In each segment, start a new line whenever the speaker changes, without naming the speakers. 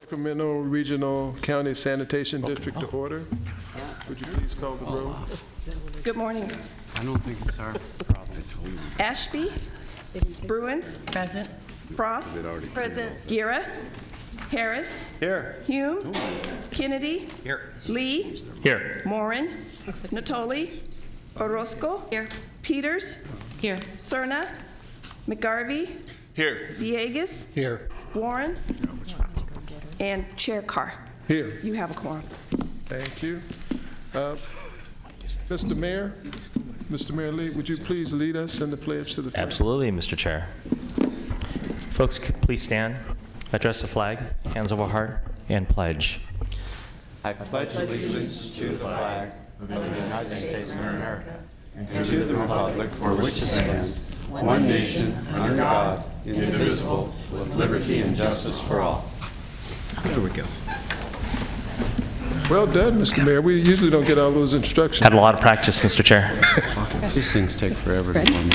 Sacramento Regional County Sanitation District to order. Would you please call the roll?
Good morning.
I don't think it's our problem.
Ashby? Bruins? Present. Frost?
Present.
Guerra? Harris?
Here.
Hume? Kennedy?
Here.
Lee?
Here.
Morin? Natoli? Orozco?
Here.
Peters?
Here.
Cerna? McGarvey?
Here.
Villegas?
Here.
Warren? And Chair Carr.
Here.
You have a quorum.
Thank you. Mr. Mayor Lee, would you please lead us in the pledge to the flag?
Absolutely, Mr. Chair. Folks, please stand, address the flag, hands over heart, and pledge.
I pledge allegiance to the flag of the United States of America and to the republic for which it stands, one nation, under God, indivisible, with liberty and justice for all.
There we go.
Well done, Mr. Mayor. We usually don't get all those instructions.
Had a lot of practice, Mr. Chair.
These things take forever to form.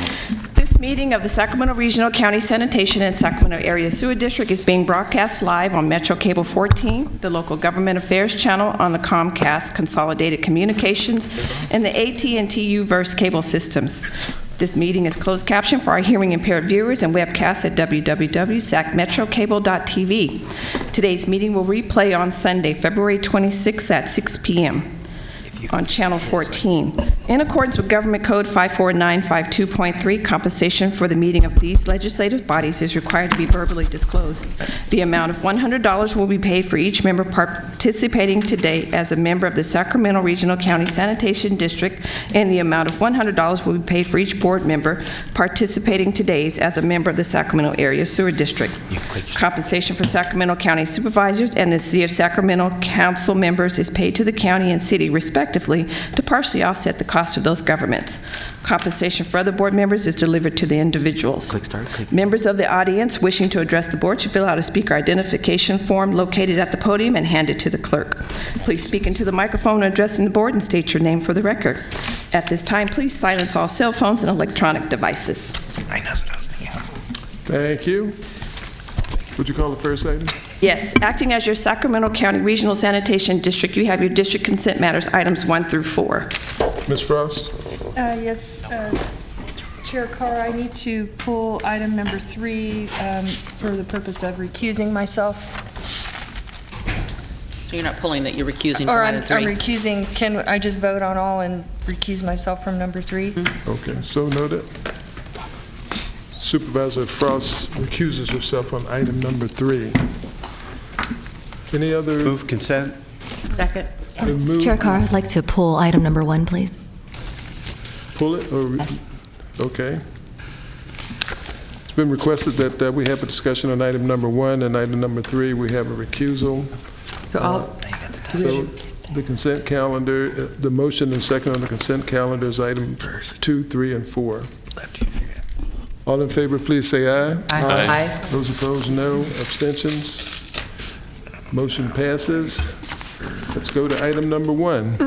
This meeting of the Sacramento Regional County Sanitation and Sacramento Area Sewer District is being broadcast live on Metro Cable 14, the local government affairs channel on the Comcast Consolidated Communications, and the AT&T U-verse cable systems. This meeting is closed caption for our hearing impaired viewers and webcast at www.sacmetrocable.tv. Today's meeting will replay on Sunday, February 26th at 6 p.m. on Channel 14. In accordance with Government Code 54952.3, compensation for the meeting of these legislative bodies is required to be verbally disclosed. The amount of $100 will be paid for each member participating today as a member of the Sacramento Regional County Sanitation District, and the amount of $100 will be paid for each board member participating today as a member of the Sacramento Area Sewer District. Compensation for Sacramento County supervisors and the City of Sacramento council members is paid to the county and city respectively to partially offset the cost of those governments. Compensation for other board members is delivered to the individuals. Members of the audience wishing to address the board should fill out a speaker identification form located at the podium and hand it to the clerk. Please speak into the microphone addressing the board and state your name for the record. At this time, please silence all cell phones and electronic devices.
Thank you. Would you call the first item?
Yes, acting as your Sacramento County Regional Sanitation District, you have your district consent matters, items 1 through 4.
Ms. Frost?
Yes, Chair Carr, I need to pull item number 3 for the purpose of recusing myself.
So you're not pulling it, you're recusing
Or
from
I'm
item 3?
recusing. Can I just vote on all and recuse myself from number 3?
Okay, so noted. Supervisor Frost recuses herself on item number 3. Any other?
Move consent.
Second.
Chair Carr, I'd like to pull item number 1, please.
Pull it? Or, okay. It's been requested that we have a discussion on item number 1 and item number 3. We have a recusal. So the consent calendar, the motion and second on the consent calendar is item 2, 3, and 4. All in favor, please say aye.
Aye.
Those opposed, no. Abstentions? Motion passes. Let's go to item number 1.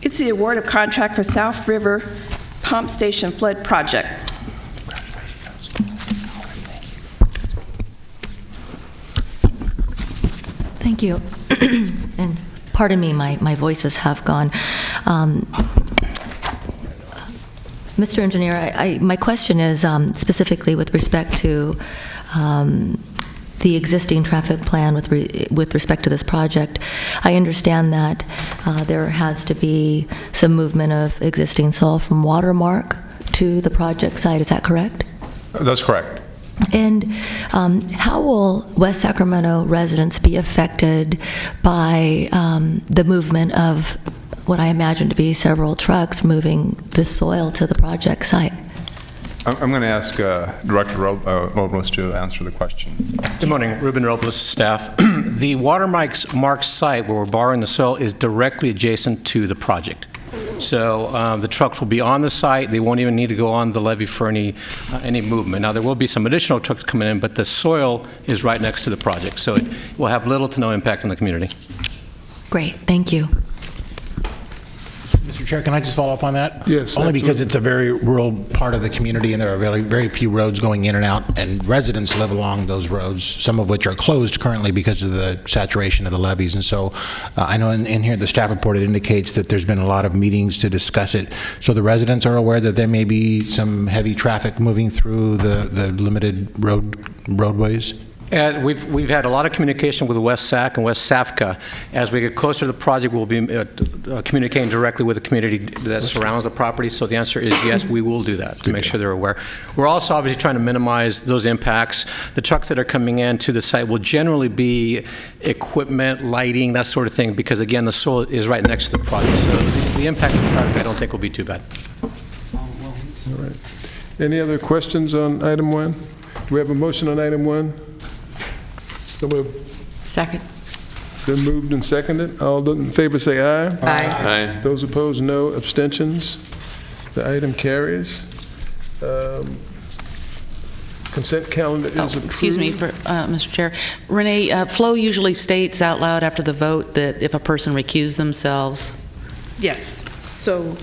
It's the award of contract for South River Pump Station Flood Project.
Thank you. And pardon me, my voices have gone. Mr. Engineer, my question is specifically with respect to the existing traffic plan with respect to this project. I understand that there has to be some movement of existing soil from Watermark to the project site. Is that correct?
That's correct.
And how will West Sacramento residents be affected by the movement of what I imagine to be several trucks moving the soil to the project site?
I'm going to ask Director Robles to answer the question.
Good morning, Ruben Robles, staff. The Watermark site where we're borrowing the soil is directly adjacent to the project. So the trucks will be on the site. They won't even need to go on the levee for any movement. Now, there will be some additional trucks coming in, but the soil is right next to the project. So it will have little to no impact on the community.
Great, thank you.
Mr. Chair, can I just follow up on that?
Yes,
Only because
absolutely.
it's a very rural part of the community, and there are very few roads going in and out, and residents live along those roads, some of which are closed currently because of the saturation of the levees. And so I know in here, the staff report, it indicates that there's been a lot of meetings to discuss it. So the residents are aware that there may be some heavy traffic moving through the limited roadways?
We've had a lot of communication with West Sac and West Safka. As we get closer to the project, we'll be communicating directly with the community that surrounds the property. So the answer is yes, we will do that to make sure they're aware. We're also obviously trying to minimize those impacts. The trucks that are coming in to the site will generally be equipment, lighting, that sort of thing, because again, the soil is right next to the project. So the impact of traffic, I don't think, will be too bad.
All right. Any other questions on item 1? Do we have a motion on item 1? So moved.
Second.
Been moved and seconded. All those in favor say aye.
Aye.
Those opposed, no. Abstentions? The item carries. Consent calendar is approved.
Excuse me, Mr. Chair. Renee, Flo usually states out loud after the vote that if a person recused themselves.
Yes. So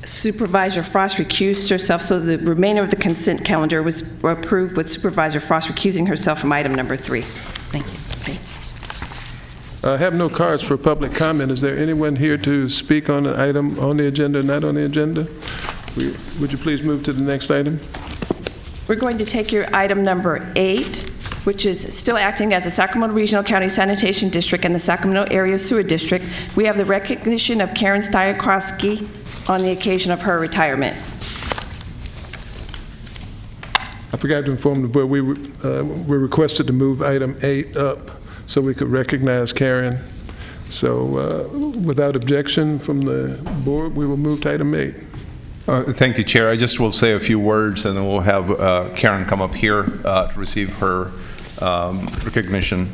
Supervisor Frost recused herself, so the remainder of the consent calendar was approved with Supervisor Frost recusing herself from item number 3.
Thank you.
I have no cards for public comment. Is there anyone here to speak on an item on the agenda or not on the agenda? Would you please move to the next item?
We're going to take your item number 8, which is still acting as a Sacramento Regional County Sanitation District and the Sacramento Area Sewer District. We have the recognition of Karen Styakoski on the occasion of her retirement.
I forgot to inform the board, we were requested to move item 8 up so we could recognize Karen. So without objection from the board, we will move to item 8.
Thank you, Chair. I just will say a few words, and then we'll have Karen come up here to receive her recognition.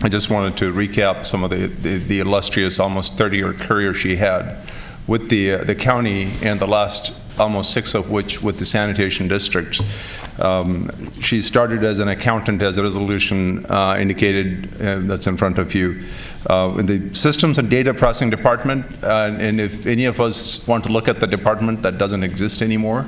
I just wanted to recap some of the illustrious, almost 30-year career she had with the county, and the last almost 6 of which with the sanitation districts. She started as an accountant, as the resolution indicated, that's in front of you, in the Systems and Data Processing Department. And if any of us want to look at the department, that doesn't exist anymore.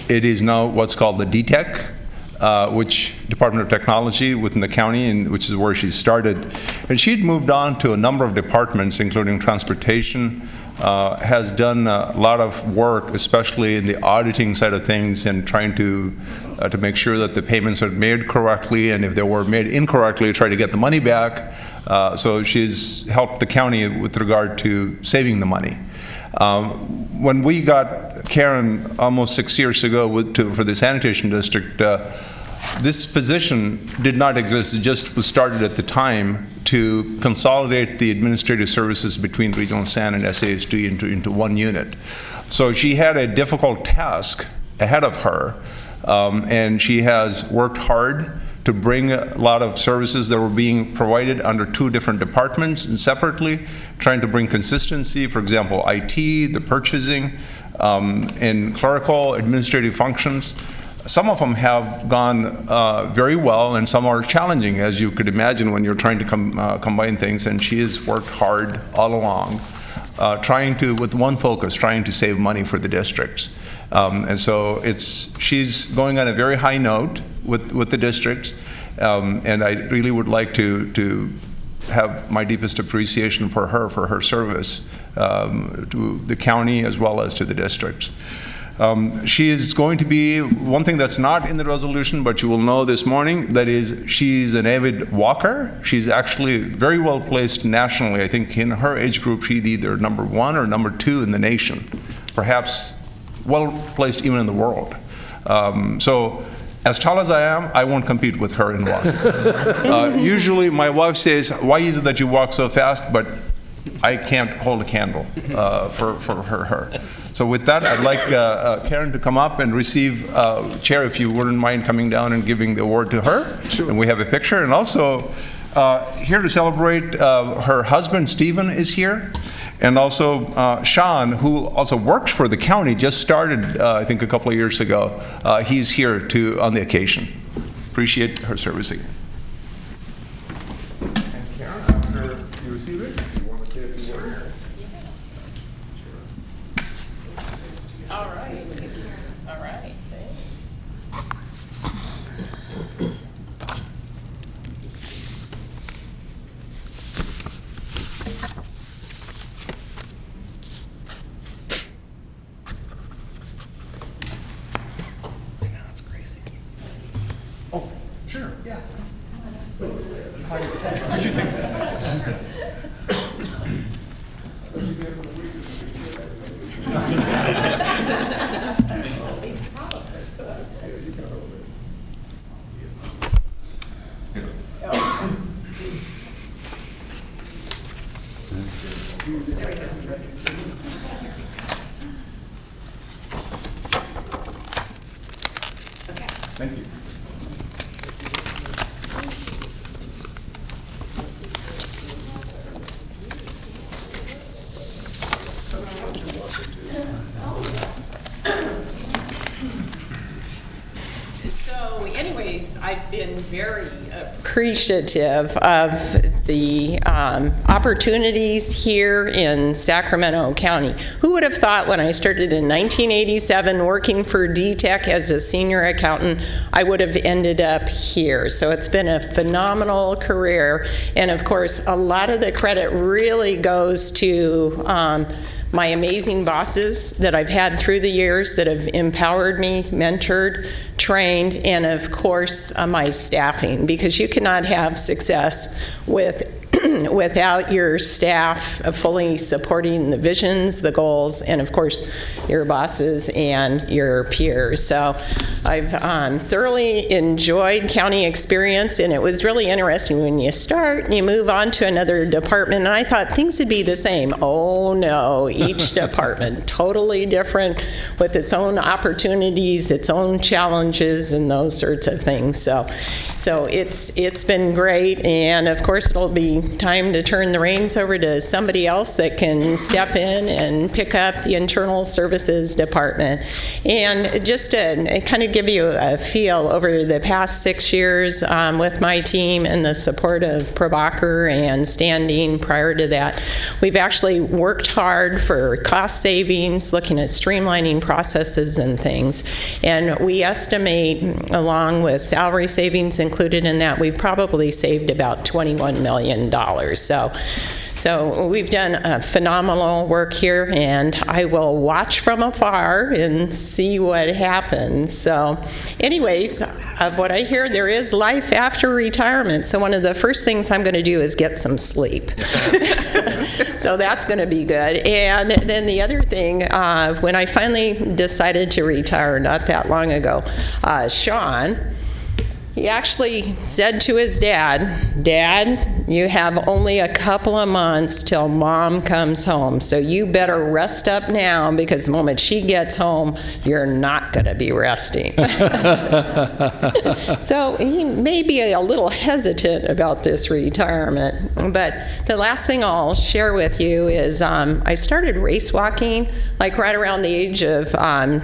It is now what's called the DTEC, which Department of Technology within the county, and which is where she started. And she'd moved on to a number of departments, including transportation, has done a lot of work, especially in the auditing side of things, and trying to make sure that the payments are made correctly, and if they were made incorrectly, try to get the money back. So she's helped the county with regard to saving the money. When we got Karen almost 6 years ago for the sanitation district, this position did not exist. It just was started at the time to consolidate the administrative services between Regional San and SASD into one unit. So she had a difficult task ahead of her, and she has worked hard to bring a lot of services that were being provided under 2 different departments and separately, trying to bring consistency, for example, IT, the purchasing, and clerical administrative functions. Some of them have gone very well, and some are challenging, as you could imagine, when you're trying to combine things. And she has worked hard all along, with one focus, trying to save money for the districts. And so she's going on a very high note with the districts, and I really would like to have my deepest appreciation for her service to the county as well as to the districts. She is going to be, one thing that's not in the resolution, but you will know this morning, that is, she's an avid walker. She's actually very well placed nationally. I think in her age group, she's either number 1 or number 2 in the nation, perhaps well placed even in the world. So as tall as I am, I won't compete with her in walking. Usually my wife says, why is it that you walk so fast? But I can't hold a candle for her. So with that, I'd like Karen to come up and receive, Chair, if you wouldn't mind coming down and giving the award to her. Sure. And we have a picture. And also here to celebrate, her husband, Stephen, is here. And also Sean, who also works for the county, just started, I think, a couple of years ago. He's here on the occasion. Appreciate her service again. And Karen, after you receive it, you want to say a few words?
All right. All right.
Thank you.
So anyways, I've been very appreciative of the opportunities here in Sacramento County. Who would have thought when I started in 1987 working for DTEC as a senior accountant, I would have ended up here. So it's been a phenomenal career. And of course, a lot of the credit really goes to my amazing bosses that I've had through the years that have empowered me, mentored, trained, and of course my staffing, because you cannot have success without your staff fully supporting the visions, the goals, and of course your bosses and your peers. So I've thoroughly enjoyed county experience, and it was really interesting when you start and you move on to another department, and I thought things would be the same. Oh no, each department totally different with its own opportunities, its own challenges, and those sorts of things. So it's been great, and of course it'll be time to turn the reins over to somebody else that can step in and pick up the internal services department. And just to kind of give you a feel, over the past 6 years with my team and the support of Prabhakar and Standing prior to that, we've actually worked hard for cost savings, looking at streamlining processes and things. And we estimate, along with salary savings included in that, we've probably saved about $21 million. So we've done phenomenal work here, and I will watch from afar and see what happens. So anyways, of what I hear, there is life after retirement. So one of the first things I'm going to do is get some sleep. So that's going to be good. And then the other thing, when I finally decided to retire not that long ago, Sean, he actually said to his dad, "Dad, you have only a couple of months till Mom comes home, so you better rest up now, because the moment she gets home, you're not going to be resting." So he may be a little hesitant about this retirement. But the last thing I'll share with you is I started race walking like right around the age of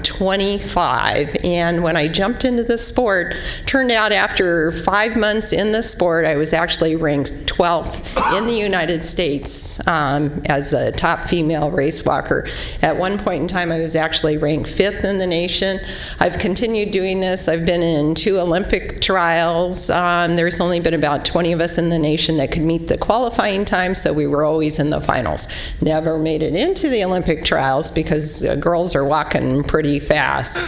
25. And when I jumped into the sport, turned out after 5 months in the sport, I was actually ranked 12th in the United States as a top female race walker. At one point in time, I was actually ranked 5th in the nation. I've continued doing this. I've been in 2 Olympic trials. There's only been about 20 of us in the nation that could meet the qualifying time, so we were always in the finals. Never made it into the Olympic trials because girls are walking pretty fast.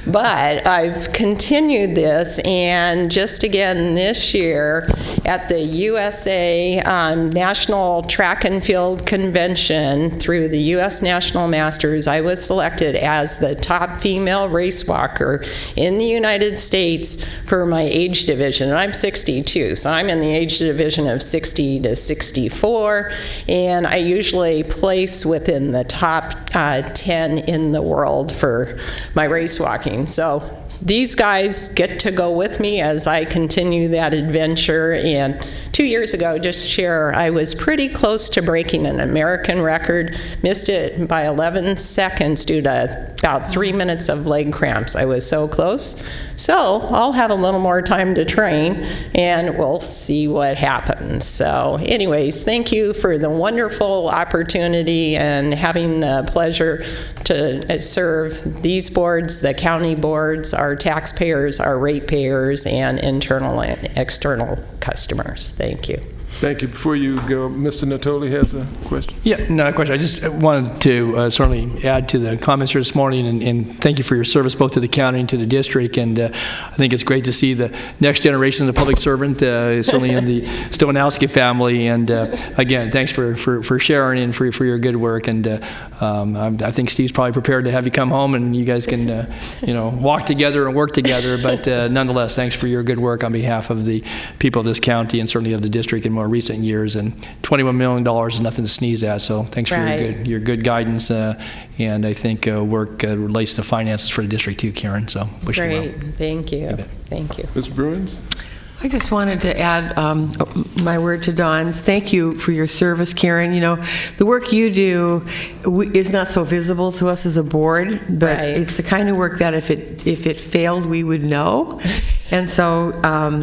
But I've continued this, and just again this year at the USA National Track and Field Convention through the U.S. National Masters, I was selected as the top female race walker in the United States for my age division. And I'm 62, so I'm in the age division of 60 to 64, and I usually place within the top 10 in the world for my race walking. So these guys get to go with me as I continue that adventure. And 2 years ago, just to share, I was pretty close to breaking an American record, missed it by 11 seconds due to about 3 minutes of leg cramps. I was so close. So I'll have a little more time to train, and we'll see what happens. So anyways, thank you for the wonderful opportunity and having the pleasure to serve these boards, the county boards, our taxpayers, our ratepayers, and internal and external customers. Thank you.
Thank you. Before you go, Mr. Natoli has a question.
Yeah, no question. I just wanted to certainly add to the comments here this morning, and thank you for your service both to the county and to the district. And I think it's great to see the next generation of the public servant, certainly in the Stowanowski family. And again, thanks for sharing and for your good work. And I think Steve's probably prepared to have you come home, and you guys can walk together and work together. But nonetheless, thanks for your good work on behalf of the people of this county and certainly of the district in more recent years. And $21 million is nothing to sneeze at. So thanks for your good guidance, and I think work relates to finances for the district too, Karen. So wish you well.
Great. Thank you. Thank you.
Ms. Bruins?
I just wanted to add my word to Dawn's. Thank you for your service, Karen. The work you do is not so visible to us as a board, but it's the kind of work that if it failed, we would know. And so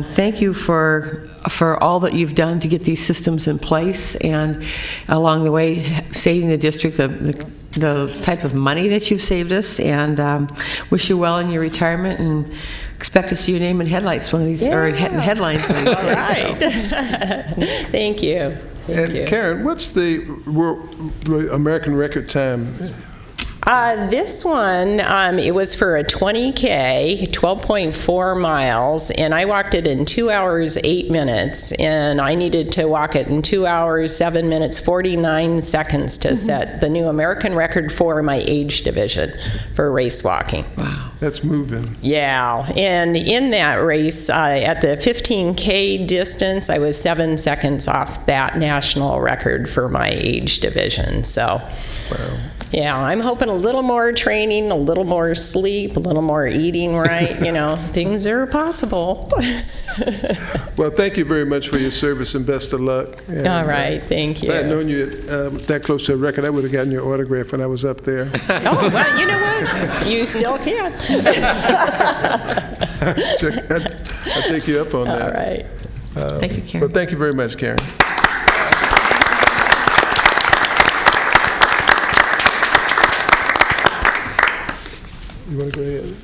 thank you for all that you've done to get these systems in place, and along the way saving the district the type of money that you've saved us, and wish you well in your retirement, and expect to see your name in headlights one of these, or in headlines one of these days.
All right. Thank you. Thank you.
Karen, what's the American record time?
This one, it was for a 20K, 12.4 miles, and I walked it in 2 hours, 8 minutes, and I needed to walk it in 2 hours, 7 minutes, 49 seconds to set the new American record for my age division for race walking.
Wow.
That's moving.
Yeah, and in that race, at the 15K distance, I was 7 seconds off that national record for my age division. So, yeah, I'm hoping a little more training, a little more sleep, a little more eating right. Things are possible.
Well, thank you very much for your service, and best of luck. And,
all right, thank you.
If I had known you that close to a record, I would have gotten your autograph when I was up there.
Oh, well, you know what? You still can.
I'll take you up on that.
All right.
Thank you, Karen.
Well, thank you very much, Karen. You want to go ahead?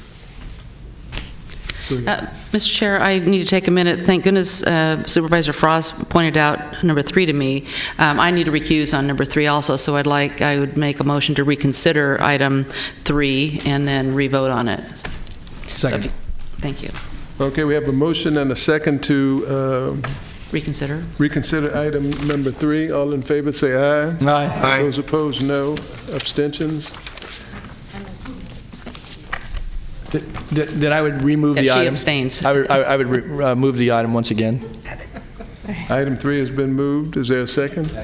Mr. Chair, I need to take a minute. Thank goodness Supervisor Frost pointed out number 3 to me. I need to recuse on number 3 also, so I would make a motion to reconsider item 3 and then revote on it.
Second.
Thank you.
Okay, we have a motion and a second to
reconsider
item number 3. All in favor say aye.
Aye.
Those opposed, no. Abstentions?
That I would remove the item.
She abstains.
I would move the item once again.
Item 3 has been moved. Is there a second?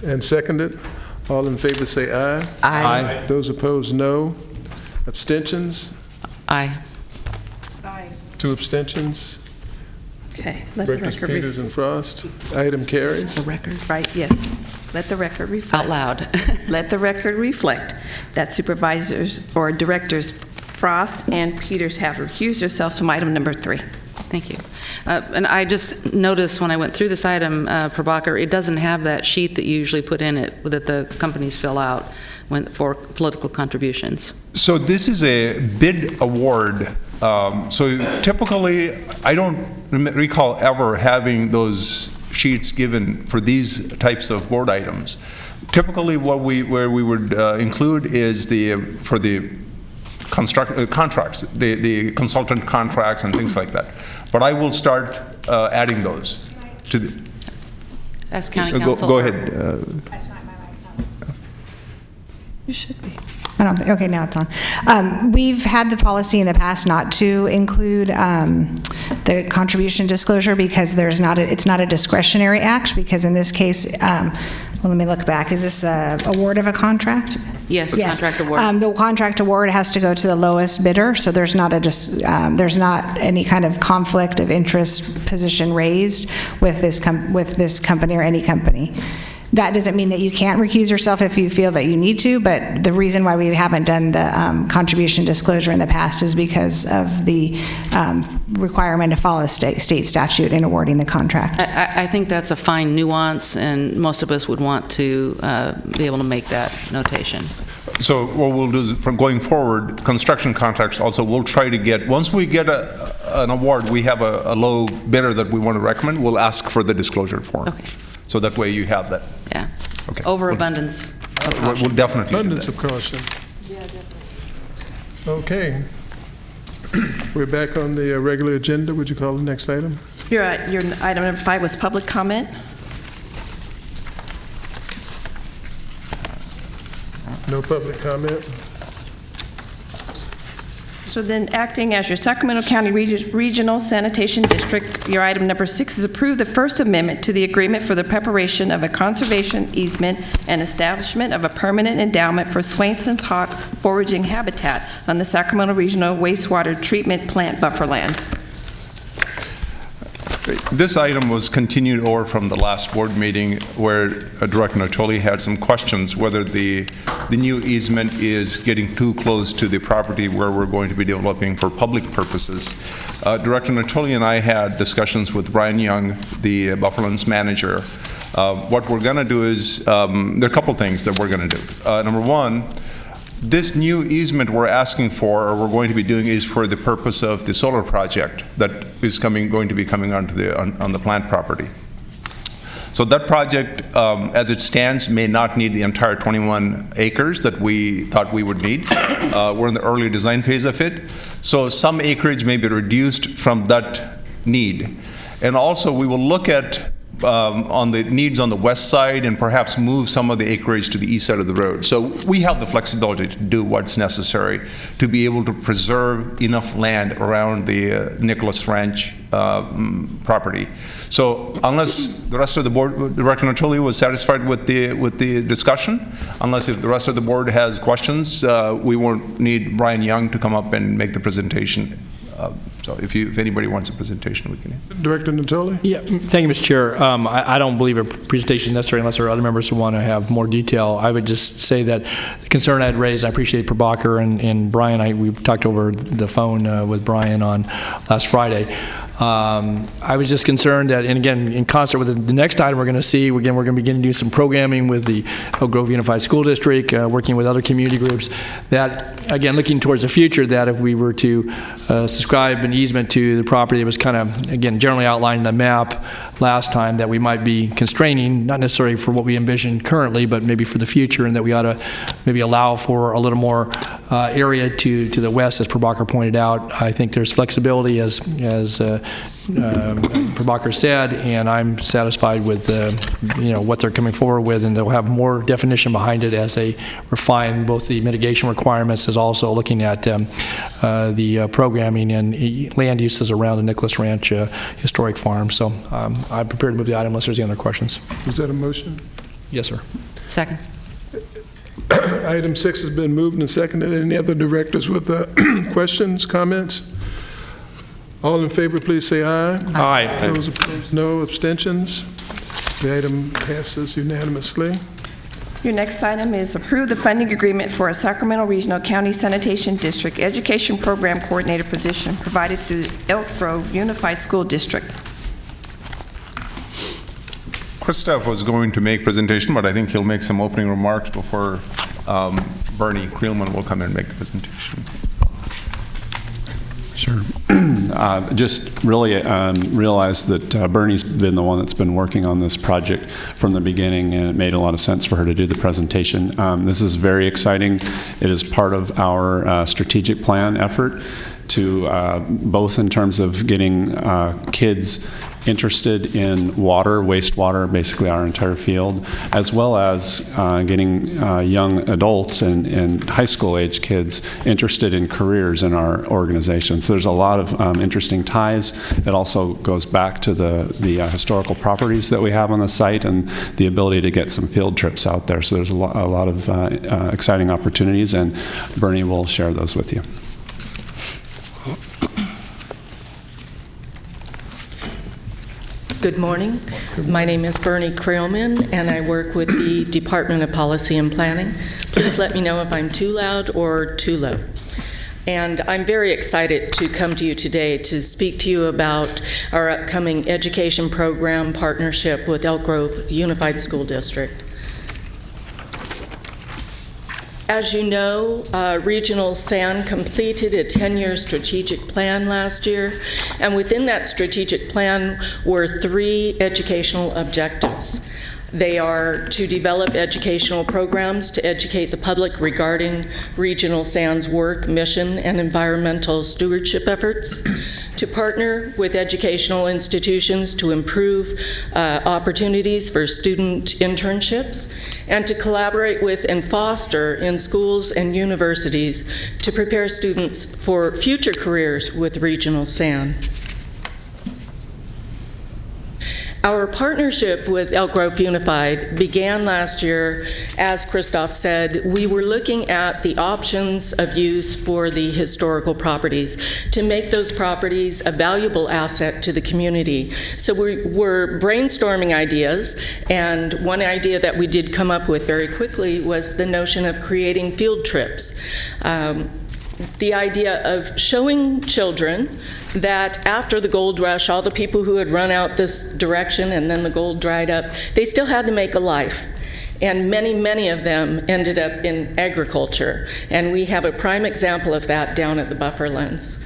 And seconded. All in favor say aye.
Aye.
Those opposed, no. Abstentions?
Aye.
2 abstentions.
Okay, let the
Directors
record
Peters and Frost. Item carries.
The record?
Right, yes. Let the record reflect.
Out loud.
Let the record reflect that supervisors or directors Frost and Peters have recused themselves from item number 3.
Thank you. And I just noticed when I went through this item, Prabhakar, it doesn't have that sheet that you usually put in it that the companies fill out for political contributions.
So this is a bid award. So typically, I don't recall ever having those sheets given for these types of board items. Typically, where we would include is for the contracts, the consultant contracts and things like that. But I will start adding those to the.
As county council.
Go ahead.
That's not my mic's on.
You should be.
I don't think, okay, now it's on. We've had the policy in the past not to include the contribution disclosure because it's not a discretionary act, because in this case, well, let me look back. Is this a award of a contract?
Yes, contract award.
The contract award has to go to the lowest bidder, so there's not any kind of conflict of interest position raised with this company or any company. That doesn't mean that you can't recuse yourself if you feel that you need to, but the reason why we haven't done the contribution disclosure in the past is because of the requirement to follow state statute in awarding the contract.
I think that's a fine nuance, and most of us would want to be able to make that notation.
So what we'll do is, from going forward, construction contracts also, we'll try to get, once we get an award, we have a low bidder that we want to recommend, we'll ask for the disclosure form.
Okay.
So that way you have that.
Yeah.
Okay.
Overabundance of caution.
We'll definitely do
Abundance
that.
of caution. Okay. We're back on the regular agenda. Would you call the next item?
Your item number 5 was public comment.
No public comment.
So then, acting as your Sacramento County Regional Sanitation District, your item number 6 is approve the First Amendment to the agreement for the preparation of a conservation easement and establishment of a permanent endowment for Swainson's hawk foraging habitat on the Sacramento Regional Wastewater Treatment Plant bufferlands.
This item was continued over from the last board meeting where Director Natoli had some questions whether the new easement is getting too close to the property where we're going to be developing for public purposes. Director Natoli and I had discussions with Brian Young, the Bufferlands manager. What we're going to do is, there are a couple things that we're going to do. Number one, this new easement we're asking for, or we're going to be doing, is for the purpose of the solar project that is going to be coming onto on the plant property. So that project, as it stands, may not need the entire 21 acres that we thought we would need. We're in the early design phase of it. So some acreage may be reduced from that need. And also, we will look at on the needs on the west side and perhaps move some of the acreage to the east side of the road. So we have the flexibility to do what's necessary to be able to preserve enough land around the Nicholas Ranch property. So unless the rest of the board, Director Natoli was satisfied with the discussion, unless if the rest of the board has questions, we won't need Brian Young to come up and make the presentation. So if anybody wants a presentation, we can.
Director Natoli?
Yeah, thank you, Mr. Chair. I don't believe a presentation is necessary unless there are other members who want to have more detail. I would just say that the concern I had raised, I appreciate Prabhakar and Brian. We talked over the phone with Brian on last Friday. I was just concerned that, and again, in concert with the next item we're going to see, again, we're going to begin to do some programming with the Oak Grove Unified School District, working with other community groups, that, again, looking towards the future, that if we were to subscribe an easement to the property, it was kind of, again, generally outlined in the map last time, that we might be constraining, not necessarily for what we envision currently, but maybe for the future, and that we ought to maybe allow for a little more area to the west, as Prabhakar pointed out. I think there's flexibility, as Prabhakar said, and I'm satisfied with what they're coming forward with, and they'll have more definition behind it as they refine both the mitigation requirements as also looking at the programming and land uses around the Nicholas Ranch Historic Farm. So I'm prepared to move the item unless there's any other questions.
Is that a motion?
Yes, sir.
Second.
Item 6 has been moved and seconded. Any other directors with questions, comments? All in favor, please say aye.
Aye.
Those opposed, no. Abstentions? The item passes unanimously.
Your next item is approve the funding agreement for a Sacramento Regional County Sanitation District Education Program Coordinator position provided to Elk Grove Unified School District.
Christoph was going to make presentation, but I think he'll make some opening remarks before Bernie Creelman will come in and make the presentation.
Sure. Just really realized that Bernie's been the one that's been working on this project from the beginning, and it made a lot of sense for her to do the presentation. This is very exciting. It is part of our strategic plan effort to both in terms of getting kids interested in water, wastewater, basically our entire field, as well as getting young adults and high school age kids interested in careers in our organization. So there's a lot of interesting ties. It also goes back to the historical properties that we have on the site and the ability to get some field trips out there. So there's a lot of exciting opportunities, and Bernie will share those with you.
Good morning. My name is Bernie Creelman, and I work with the Department of Policy and Planning. Please let me know if I'm too loud or too low. And I'm very excited to come to you today to speak to you about our upcoming education program partnership with Elk Grove Unified School District. As you know, Regional SAN completed a 10-year strategic plan last year, and within that strategic plan were 3 educational objectives. They are to develop educational programs to educate the public regarding Regional SAN's work, mission, and environmental stewardship efforts, to partner with educational institutions to improve opportunities for student internships, and to collaborate with and foster in schools and universities to prepare students for future careers with Regional SAN. Our partnership with Elk Grove Unified began last year. As Christoph said, we were looking at the options of use for the historical properties to make those properties a valuable asset to the community. So we were brainstorming ideas, and one idea that we did come up with very quickly was the notion of creating field trips. The idea of showing children that after the gold rush, all the people who had run out this direction and then the gold dried up, they still had to make a life. And many, many of them ended up in agriculture. And we have a prime example of that down at the Bufferlands.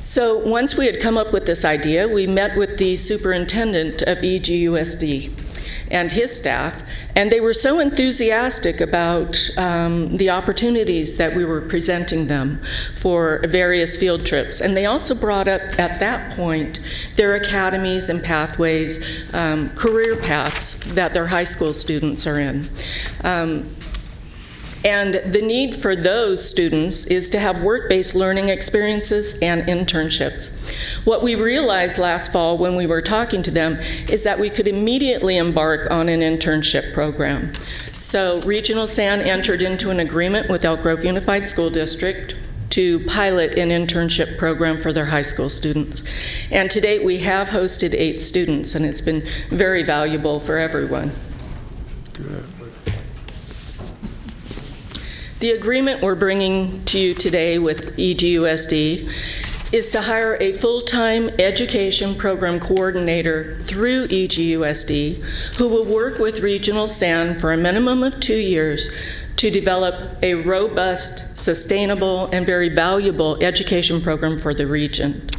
So once we had come up with this idea, we met with the superintendent of EGUSD and his staff, and they were so enthusiastic about the opportunities that we were presenting them for various field trips. And they also brought up, at that point, their academies and pathways, career paths that their high school students are in. And the need for those students is to have work-based learning experiences and internships. What we realized last fall when we were talking to them is that we could immediately embark on an internship program. So Regional SAN entered into an agreement with Elk Grove Unified School District to pilot an internship program for their high school students. And to date, we have hosted 8 students, and it's been very valuable for everyone.
Good.
The agreement we're bringing to you today with EGUSD is to hire a full-time education program coordinator through EGUSD who will work with Regional SAN for a minimum of 2 years to develop a robust, sustainable, and very valuable education program for the region.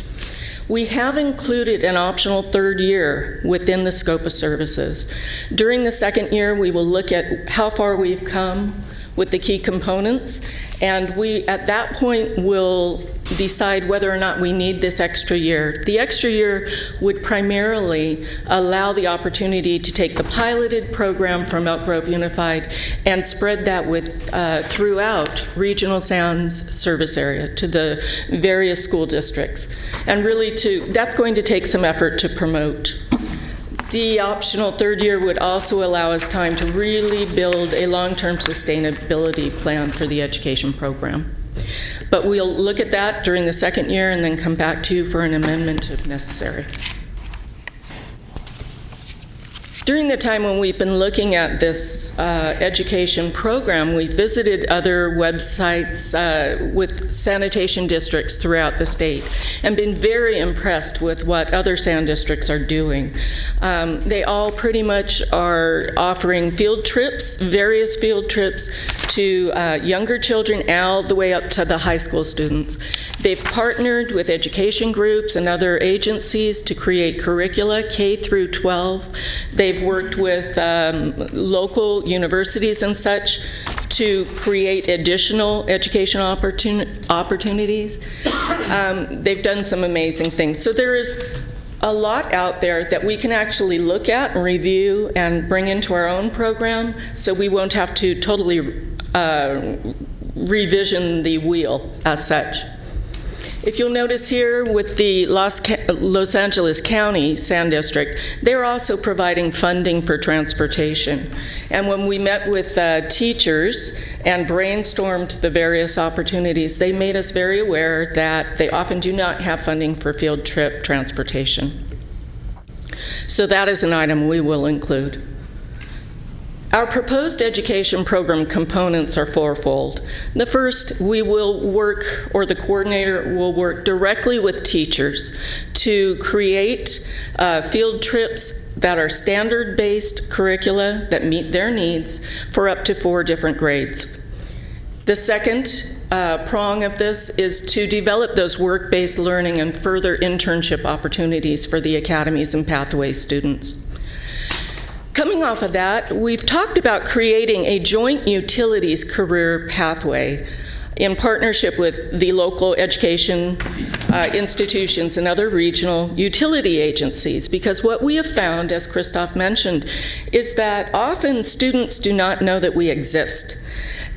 We have included an optional 3rd year within the scope of services. During the 2nd year, we will look at how far we've come with the key components, and we, at that point, will decide whether or not we need this extra year. The extra year would primarily allow the opportunity to take the piloted program from Elk Grove Unified and spread that with throughout Regional SAN's service area to the various school districts. And really that's going to take some effort to promote. The optional 3rd year would also allow us time to really build a long-term sustainability plan for the education program. But we'll look at that during the 2nd year and then come back to you for an amendment if necessary. During the time when we've been looking at this education program, we visited other websites with sanitation districts throughout the state and been very impressed with what other SAN districts are doing. They all pretty much are offering field trips, various field trips to younger children all the way up to the high school students. They've partnered with education groups and other agencies to create curricula K through 12. They've worked with local universities and such to create additional educational opportunities. They've done some amazing things. So there is a lot out there that we can actually look at and review and bring into our own program, so we won't have to totally revision the wheel as such. If you'll notice here with the Los Angeles County SAN District, they're also providing funding for transportation. And when we met with teachers and brainstormed the various opportunities, they made us very aware that they often do not have funding for field trip transportation. So that is an item we will include. Our proposed education program components are fourfold. The first, we will work, or the coordinator will work directly with teachers to create field trips that are standard-based curricula that meet their needs for up to 4 different grades. The second prong of this is to develop those work-based learning and further internship opportunities for the academies and pathways students. Coming off of that, we've talked about creating a joint utilities career pathway in partnership with the local education institutions and other regional utility agencies, because what we have found, as Christoph mentioned, is that often students do not know that we exist.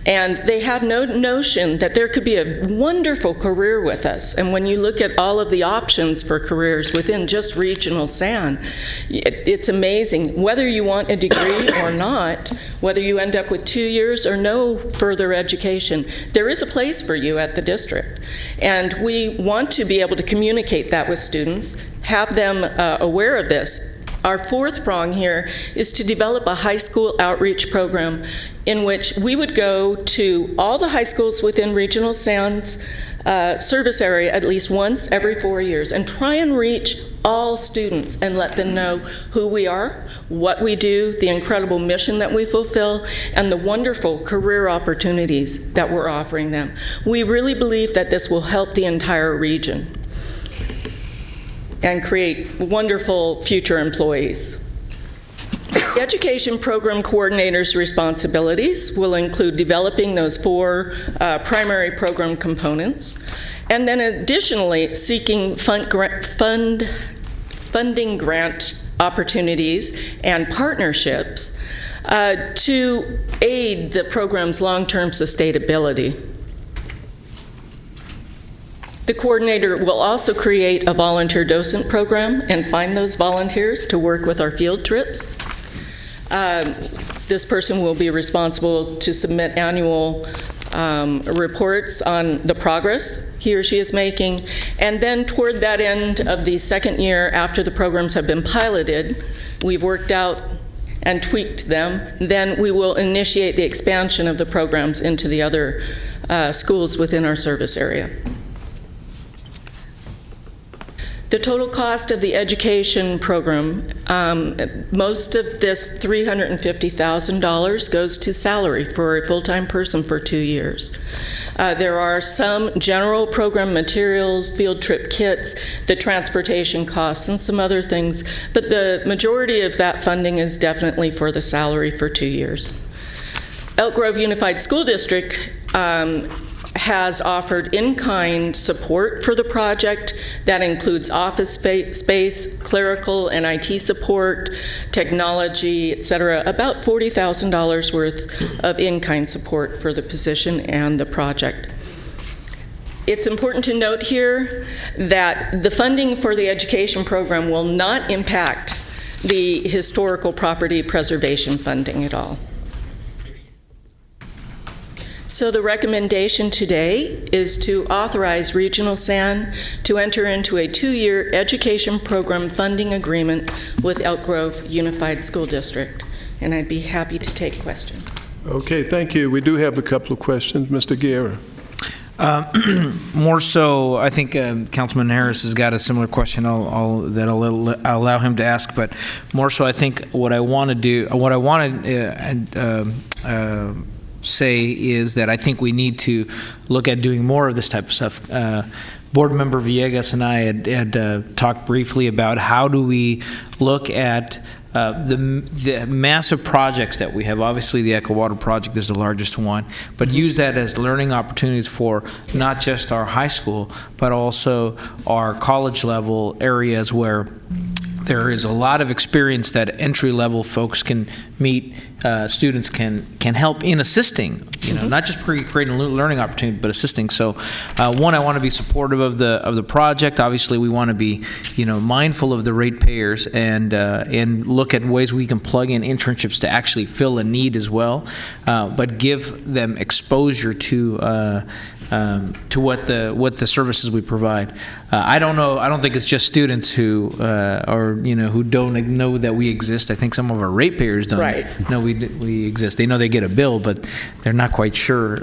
And they have no notion that there could be a wonderful career with us. And when you look at all of the options for careers within just regional SAN, it's amazing. Whether you want a degree or not, whether you end up with 2 years or no further education, there is a place for you at the district. And we want to be able to communicate that with students, have them aware of this. Our fourth prong here is to develop a high school outreach program in which we would go to all the high schools within Regional SAN's service area at least once every 4 years and try and reach all students and let them know who we are, what we do, the incredible mission that we fulfill, and the wonderful career opportunities that we're offering them. We really believe that this will help the entire region and create wonderful future employees. The education program coordinator's responsibilities will include developing those 4 primary program components, and then additionally seeking funding grant opportunities and partnerships to aid the program's long-term sustainability. The coordinator will also create a volunteer docent program and find those volunteers to work with our field trips. This person will be responsible to submit annual reports on the progress he or she is making, and then toward that end of the second year after the programs have been piloted, we've worked out and tweaked them, then we will initiate the expansion of the programs into the other schools within our service area. The total cost of the education program, most of this $350,000 goes to salary for a full-time person for 2 years. There are some general program materials, field trip kits, the transportation costs, and some other things, but the majority of that funding is definitely for the salary for 2 years. Elk Grove Unified School District has offered in-kind support for the project. That includes office space, clerical and IT support, technology, et cetera, about $40,000 worth of in-kind support for the position and the project. It's important to note here that the funding for the education program will not impact the historical property preservation funding at all. So the recommendation today is to authorize Regional SAN to enter into a 2-year education program funding agreement with Elk Grove Unified School District. And I'd be happy to take questions.
Okay, thank you. We do have a couple of questions. Mr. Guerra.
More so, I think Councilman Harris has got a similar question I'll allow him to ask, but more so I think what I want to say is that I think we need to look at doing more of this type of stuff. Board Member Villegas and I had talked briefly about how do we look at the massive projects that we have. Obviously, the Echo Water project is the largest one, but use that as learning opportunities for not just our high school, but also our college level areas where there is a lot of experience that entry-level folks can meet. Students can help in assisting, not just creating a learning opportunity, but assisting. So, one, I want to be supportive of the project. Obviously, we want to be, mindful of the ratepayers and look at ways we can plug in internships to actually fill a need as well, but give them exposure to what the services we provide. I don't know. I don't think it's just students who who don't know that we exist. I think some of our ratepayers don't know we exist. They know they get a bill, but they're not quite sure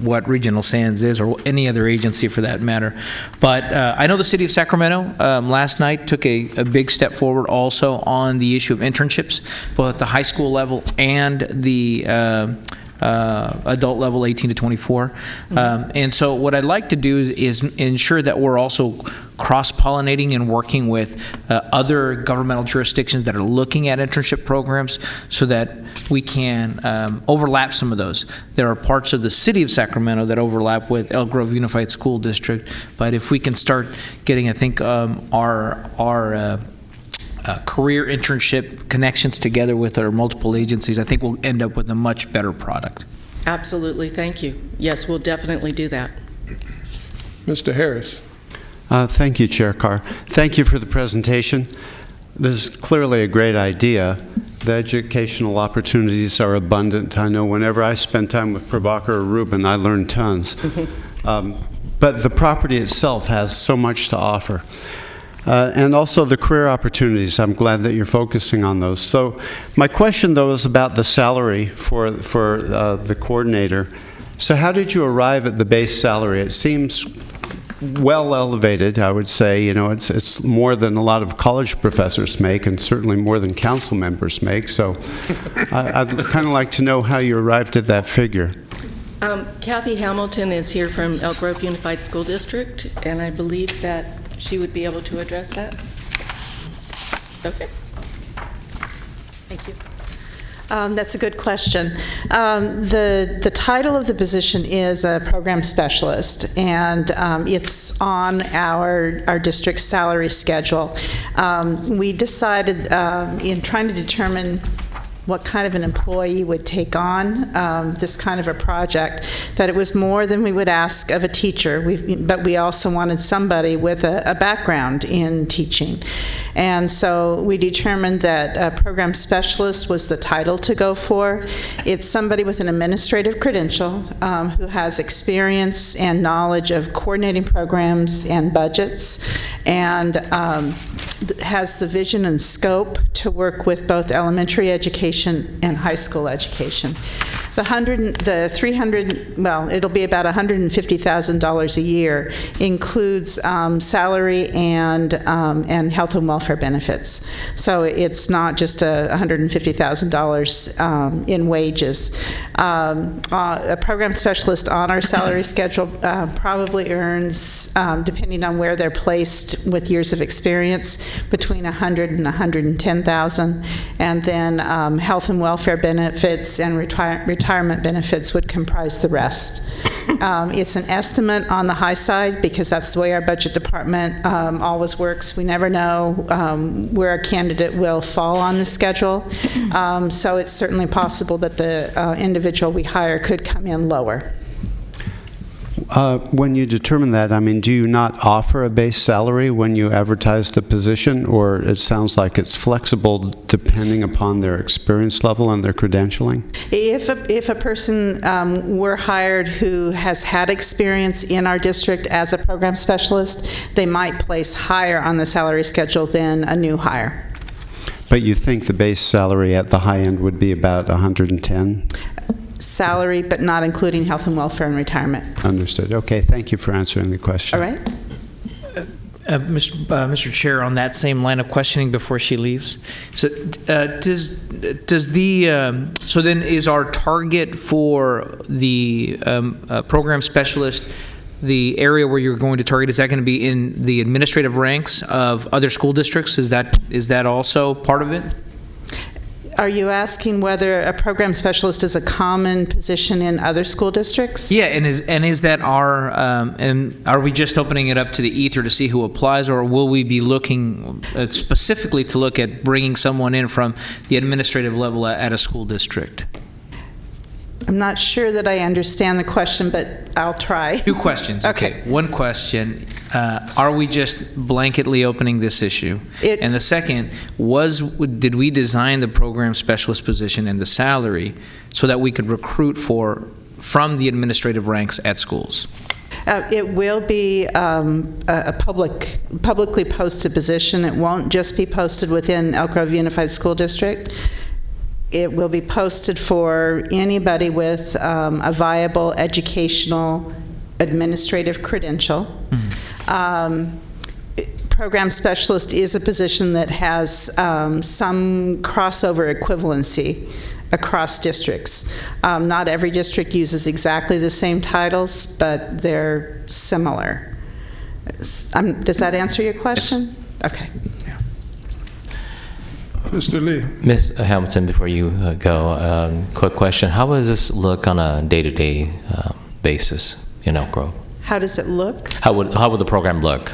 what Regional SANS is, or any other agency for that matter. But I know the city of Sacramento last night took a big step forward also on the issue of internships, both at the high school level and the adult level 18 to 24. And so what I'd like to do is ensure that we're also cross-pollinating and working with other governmental jurisdictions that are looking at internship programs so that we can overlap some of those. There are parts of the city of Sacramento that overlap with Elk Grove Unified School District, but if we can start getting, I think, our career internship connections together with our multiple agencies, I think we'll end up with a much better product.
Absolutely, thank you. Yes, we'll definitely do that.
Mr. Harris.
Thank you, Chair Carr. Thank you for the presentation. This is clearly a great idea. The educational opportunities are abundant. I know whenever I spend time with Prabhakar or Ruben, I learn tons. But the property itself has so much to offer. And also the career opportunities. I'm glad that you're focusing on those. So my question, though, is about the salary for the coordinator. So how did you arrive at the base salary? It seems well elevated, I would say. You know, it's more than a lot of college professors make, and certainly more than council members make. So I'd kind of like to know how you arrived at that figure.
Kathy Hamilton is here from Elk Grove Unified School District, and I believe that she would be able to address that. Okay.
Thank you. That's a good question. The title of the position is a program specialist, and it's on our district's salary schedule. We decided in trying to determine what kind of an employee would take on this kind of a project, that it was more than we would ask of a teacher, but we also wanted somebody with a background in teaching. And so we determined that a program specialist was the title to go for. It's somebody with an administrative credential who has experience and knowledge of coordinating programs and budgets, and has the vision and scope to work with both elementary education and high school education. The 300, well, it'll be about $150,000 a year, includes salary and health and welfare benefits. So it's not just $150,000 in wages. A program specialist on our salary schedule probably earns, depending on where they're placed with years of experience, between $100,000 and $110,000, and then health and welfare benefits and retirement benefits would comprise the rest. It's an estimate on the high side because that's the way our budget department always works. We never know where a candidate will fall on the schedule, so it's certainly possible that the individual we hire could come in lower.
When you determine that, I mean, do you not offer a base salary when you advertise the position, or it sounds like it's flexible depending upon their experience level and their credentialing?
If a person were hired who has had experience in our district as a program specialist, they might place higher on the salary schedule than a new hire.
But you think the base salary at the high end would be about 110?
Salary, but not including health and welfare and retirement.
Understood. Okay, thank you for answering the question.
All right.
Mr. Chair, on that same line of questioning before she leaves, so so then is our target for the program specialist, the area where you're going to target, is that going to be in the administrative ranks of other school districts? Is that also part of it?
Are you asking whether a program specialist is a common position in other school districts?
Yeah, and is that our and are we just opening it up to the ether to see who applies, or will we be looking specifically to look at bringing someone in from the administrative level at a school district?
I'm not sure that I understand the question, but I'll try.
Two questions. Okay. One question, are we just blanketly opening this issue? And the second, did we design the program specialist position and the salary so that we could recruit from the administrative ranks at schools?
It will be a publicly posted position. It won't just be posted within Elk Grove Unified School District. It will be posted for anybody with a viable educational administrative credential. Program specialist is a position that has some crossover equivalency across districts. Not every district uses exactly the same titles, but they're similar. Does that answer your question? Yes. Okay.
Mr. Lee.
Ms. Hamilton, before you go, quick question. How does this look on a day-to-day basis in Elk Grove?
How does it look?
How would the program look?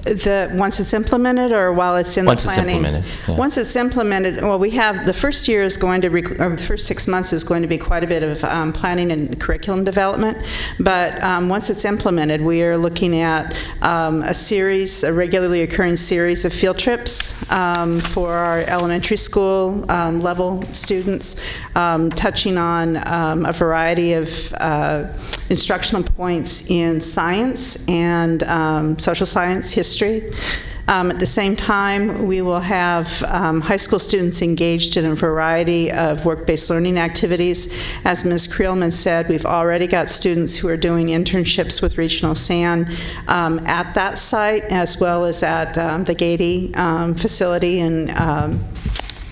Once it's implemented, or while it's in the planning?
Once it's implemented. Yeah. Once
it's implemented, well, we have the first year is going to or the first 6 months is going to be quite a bit of planning and curriculum development. But once it's implemented, we are looking at a regularly occurring series of field trips for our elementary school level students, touching on a variety of instructional points in science and social science, history. At the same time, we will have high school students engaged in a variety of work-based learning activities. As Ms. Creelman said, we've already got students who are doing internships with Regional SAN at that site, as well as at the Gady facility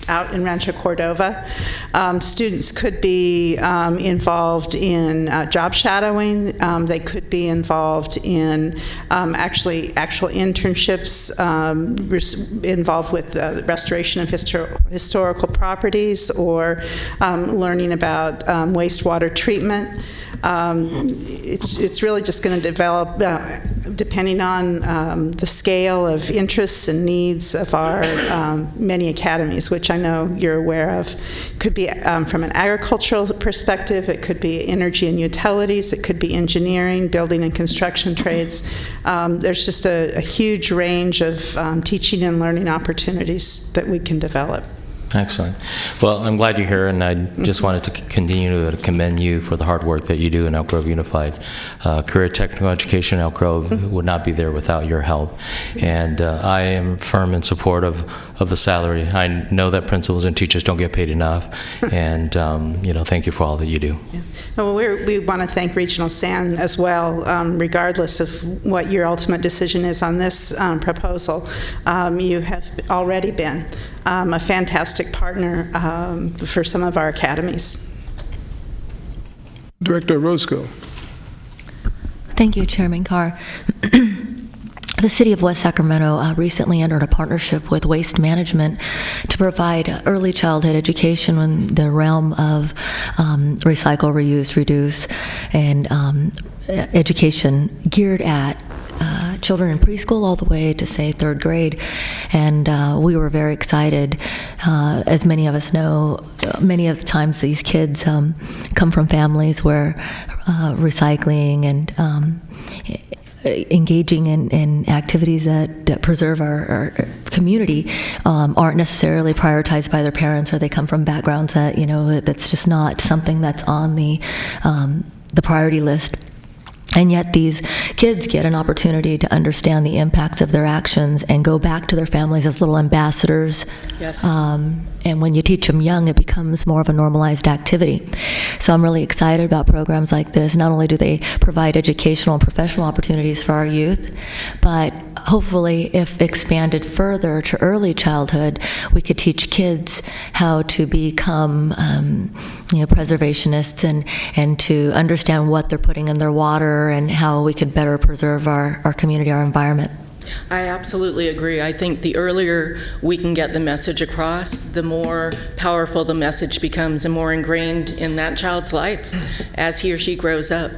out in Rancho Cordova. Students could be involved in job shadowing. They could be involved in actual internships involved with the restoration of historical properties, or learning about wastewater treatment. It's really just going to develop depending on the scale of interests and needs of our many academies, which I know you're aware of. It could be from an agricultural perspective, it could be energy and utilities, it could be engineering, building and construction trades. There's just a huge range of teaching and learning opportunities that we can develop.
Excellent. Well, I'm glad you're here, and I just wanted to continue to commend you for the hard work that you do in Elk Grove Unified. Career Technical Education in Elk Grove would not be there without your help, and I am firm in support of the salary. I know that principals and teachers don't get paid enough, and thank you for all that you do.
Yeah. Well, we want to thank Regional SAN as well, regardless of what your ultimate decision is on this proposal. You have already been a fantastic partner for some of our academies.
Director Roscoe.
Thank you, Chairman Carr. The City of West Sacramento recently entered a partnership with Waste Management to provide early childhood education in the realm of recycle, reuse, reduce, and education geared at children in preschool all the way to, say, 3rd grade. And we were very excited. As many of us know, many of the times these kids come from families where recycling and engaging in activities that preserve our community aren't necessarily prioritized by their parents, or they come from backgrounds that, that's just not something that's on the priority list. And yet these kids get an opportunity to understand the impacts of their actions and go back to their families as little ambassadors.
Yes.
And when you teach them young, it becomes more of a normalized activity. So I'm really excited about programs like this. Not only do they provide educational and professional opportunities for our youth, but hopefully if expanded further to early childhood, we could teach kids how to become preservationists and to understand what they're putting in their water and how we could better preserve our community, our environment.
I absolutely agree. I think the earlier we can get the message across, the more powerful the message becomes and more ingrained in that child's life as he or she grows up.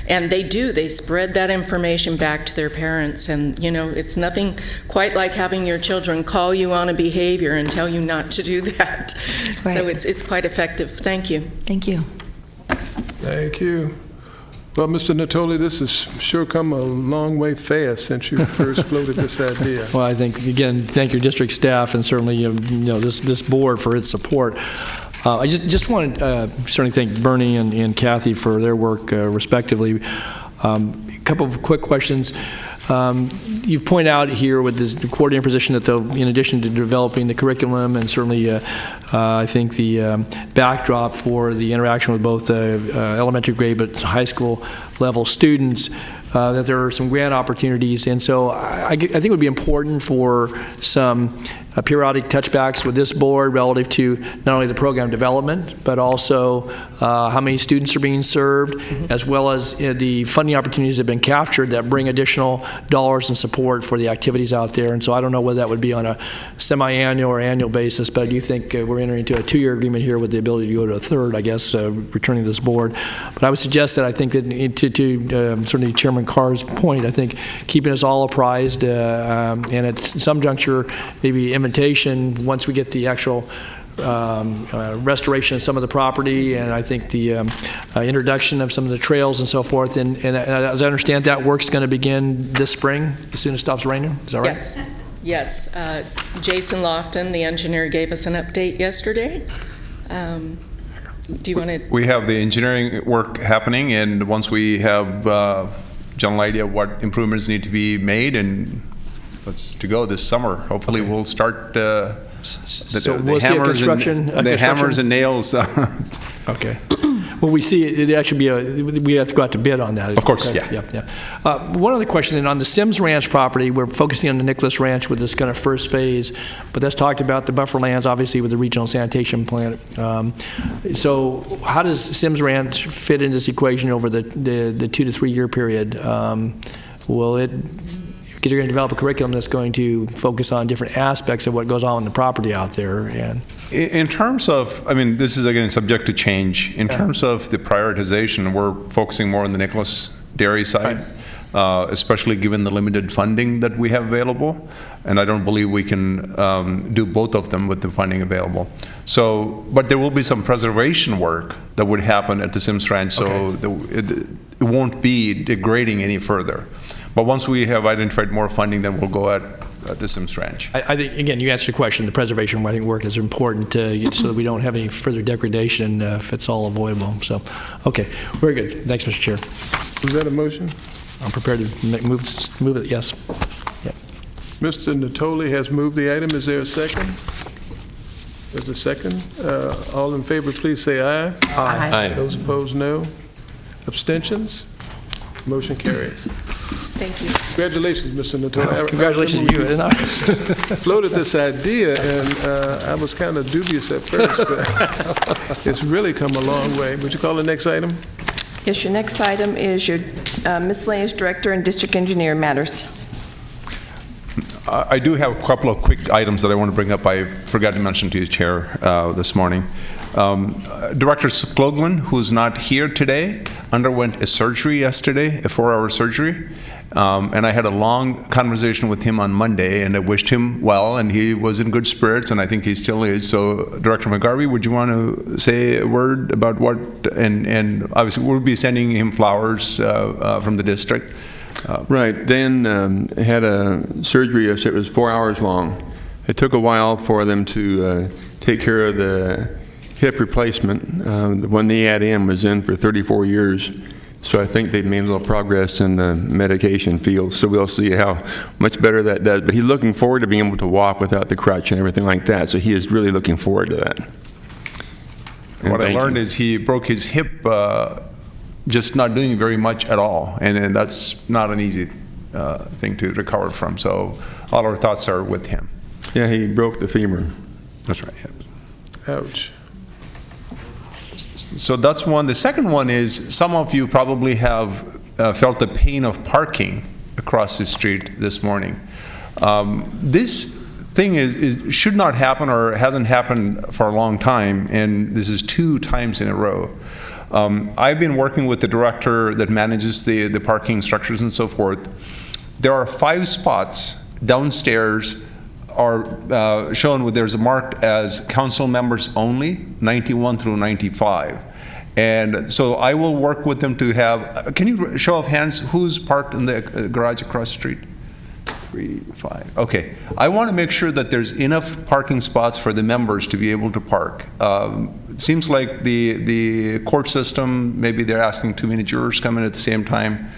And they spread that information back to their parents. And, it's nothing quite like having your children call you on a behavior and tell you not to do that. Right. So it's quite effective. Thank you.
Thank you.
Thank you. Well, Mr. Natoli, this has sure come a long way fast since you first floated this idea.
Well, I think, again, thank your district staff and certainly this board for its support. I just want to certainly thank Bernie and Kathy for their work respectively. A couple of quick questions. You've pointed out here with this coordinator position that in addition to developing the curriculum and certainly I think the backdrop for the interaction with both elementary grade but high school level students, that there are some grant opportunities. And so I think it would be important for some periodic touchbacks with this board relative to not only the program development, but also how many students are being served, as well as the funding opportunities that have been captured that bring additional dollars and support for the activities out there. And so I don't know whether that would be on a semi-annual or annual basis, but I do think we're entering into a 2-year agreement here with the ability to go to a third, I guess, returning to this board. But I would suggest that I think that to certainly Chairman Carr's point, I think keeping us all apprised and at some juncture, maybe invitation once we get the actual restoration of some of the property, and I think the introduction of some of the trails and so forth. And as I understand, that work's going to begin this spring as soon as it stops raining. Is that right?
Yes. Yes. Jason Lofton, the engineer, gave us an update yesterday. Do you want to?
We have the engineering work happening, and once we have general idea of what improvements need to be made, and let's to go this summer. Hopefully, we'll start the
we'll see a construction.
The hammers and nails.
Okay. Well, we see it actually be we have to go out to bid on that.
Of course,
correct? Yeah. One other question, then, on the Sims Ranch property, we're focusing on the Nicholas Ranch with this kind of first phase, but that's talked about the buffer lands, obviously, with the regional sanitation plant. So how does Sims Ranch fit into this equation over the 2 to 3 year period? Will it, because you're going to develop a curriculum that's going to focus on different aspects of what goes on in the property out there. And
in terms of, I mean, this is again subject to change. In terms of the prioritization, we're focusing more on the Nicholas Dairy side, especially given the limited funding that we have available. And I don't believe we can do both of them with the funding available. So, but there will be some preservation work that would happen at the Sims Ranch, so it won't be degrading any further. But once we have identified more funding, then we'll go at the Sims Ranch.
I think, again, you answered the question. The preservation, I think, work is important so that we don't have any further degradation if it's all avoidable. So, okay, very good. Thanks, Mr. Chair.
Was that a motion?
I'm prepared to move it, yes. Yep.
Mr. Natoli has moved the item. Is there a second? There's a second. All in favor, please say aye.
Aye.
Those opposed, no. Abstentions? Motion carries.
Thank you.
Congratulations, Mr. Natoli.
Congratulations to you.
Floated this idea, and I was kind of dubious at first, but it's really come a long way. Would you call the next item?
Yes, your next item is your miscellaneous director and district engineer matters.
I do have a couple of quick items that I want to bring up. I forgot to mention to you, Chair, this morning. Director Skloglin, who's not here today, underwent a surgery yesterday, a 4-hour surgery. And I had a long conversation with him on Monday, and I wished him well, and he was in good spirits, and I think he still is. So, Director McGarvey, would you want to say a word about what, and obviously we'll be sending him flowers from the district.
Right. Dan had a surgery yesterday. It was 4 hours long. It took a while for them to take care of the hip replacement. The one they had in was in for 34 years. So I think they've made a little progress in the medication field. So we'll see how much better that does. But he's looking forward to being able to walk without the crutch and everything like that. So he is really looking forward to that.
And what I learned is he broke his hip just not doing very much at all. And that's not an easy thing to recover from. So all our thoughts are with him.
Yeah, he broke the femur.
That's right. Yeah.
Ouch.
So that's one. The second one is some of you probably have felt the pain of parking across the street this morning. This thing should not happen or hasn't happened for a long time, and this is 2 times in a row. I've been working with the director that manages the parking structures and so forth. There are 5 spots downstairs are shown with there's marked as council members only, 91 through 95. And so I will work with them to have, can you show of hands who's parked in the garage across the street? 3, 5. Okay. I want to make sure that there's enough parking spots for the members to be able to park. It seems like the court system, maybe they're asking too many jurors come in at the same time.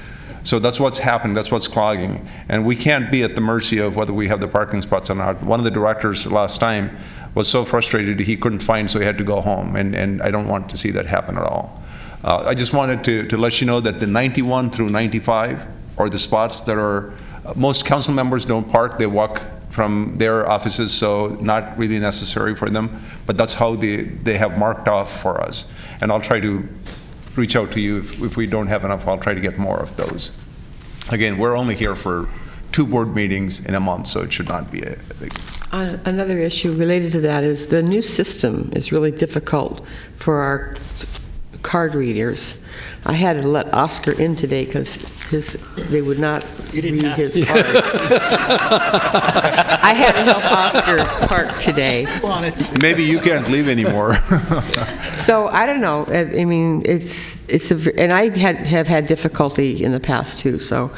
So that's what's happening, that's what's clogging. And we can't be at the mercy of whether we have the parking spots or not. One of the directors last time was so frustrated he couldn't find, so he had to go home. And I don't want to see that happen at all. I just wanted to let you know that the 91 through 95 are the spots that are, most council members don't park, they walk from their offices, so not really necessary for them, but that's how they have marked off for us. And I'll try to reach out to you if we don't have enough. I'll try to get more of those. Again, we're only here for 2 board meetings in a month, so it should not be a big...
Another issue related to that is the new system is really difficult for our card readers. I had to let Oscar in today because they would not read his card. I had to help Oscar park today.
Maybe you can't leave anymore.
So I don't know. I mean, and I have had difficulty in the past too. So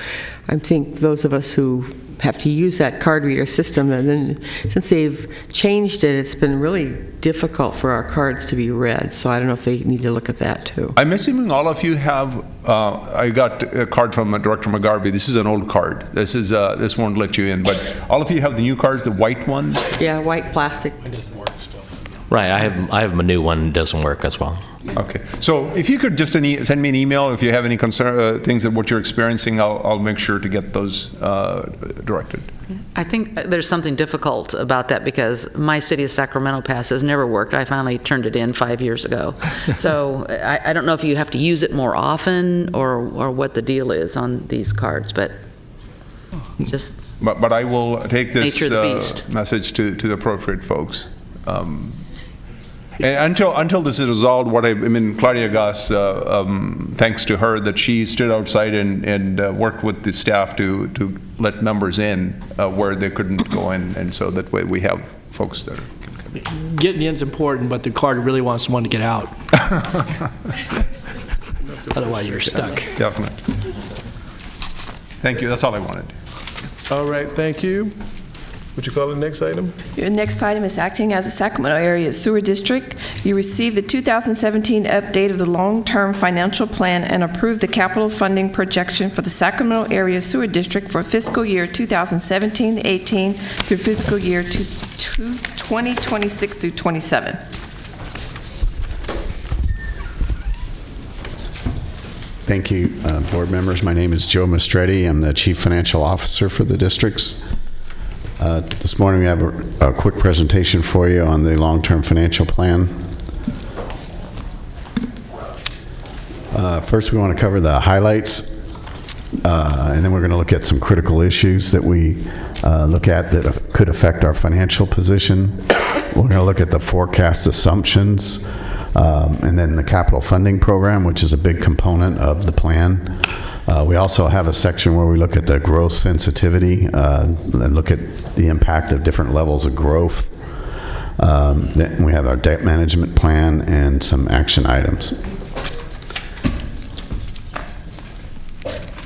I think those of us who have to use that card reader system, and then since they've changed it, it's been really difficult for our cards to be read. So I don't know if they need to look at that too.
I'm assuming all of you have, I got a card from Director McGarvey. This is an old card. This won't let you in, but all of you have the new cards, the white one?
Yeah, white plastic.
It doesn't work still.
Right, I have a new one, it doesn't work as well.
Okay, so if you could just send me an email if you have any concern, things that what you're experiencing, I'll make sure to get those directed.
I think there's something difficult about that because my City of Sacramento pass has never worked. I finally turned it in 5 years ago. So I don't know if you have to use it more often or what the deal is on these cards, but just...
But I will take this
message
to the appropriate folks. And until this is resolved, Claudia Goss, thanks to her that she stood outside and worked with the staff to let members in where they couldn't go in, and so that way we have folks there.
Getting in's important, but the card really wants someone to get out. Otherwise, you're stuck.
Definitely. Thank you. That's all I wanted.
All right, thank you. Would you call the next item?
Your next item is acting as a Sacramento Area Sewer District. You received the 2017 update of the long-term financial plan and approved the capital funding projection for the Sacramento Area Sewer District for fiscal year 2017-18 through fiscal year 2026 through 27.
Thank you, board members. My name is Joe Mastretti. I'm the Chief Financial Officer for the districts. This morning we have a quick presentation for you on the long-term financial plan. First we want to cover the highlights, and then we're going to look at some critical issues that we look at that could affect our financial position. We're going to look at the forecast assumptions, and then the capital funding program, which is a big component of the plan. We also have a section where we look at the growth sensitivity and look at the impact of different levels of growth. Then we have our debt management plan and some action items.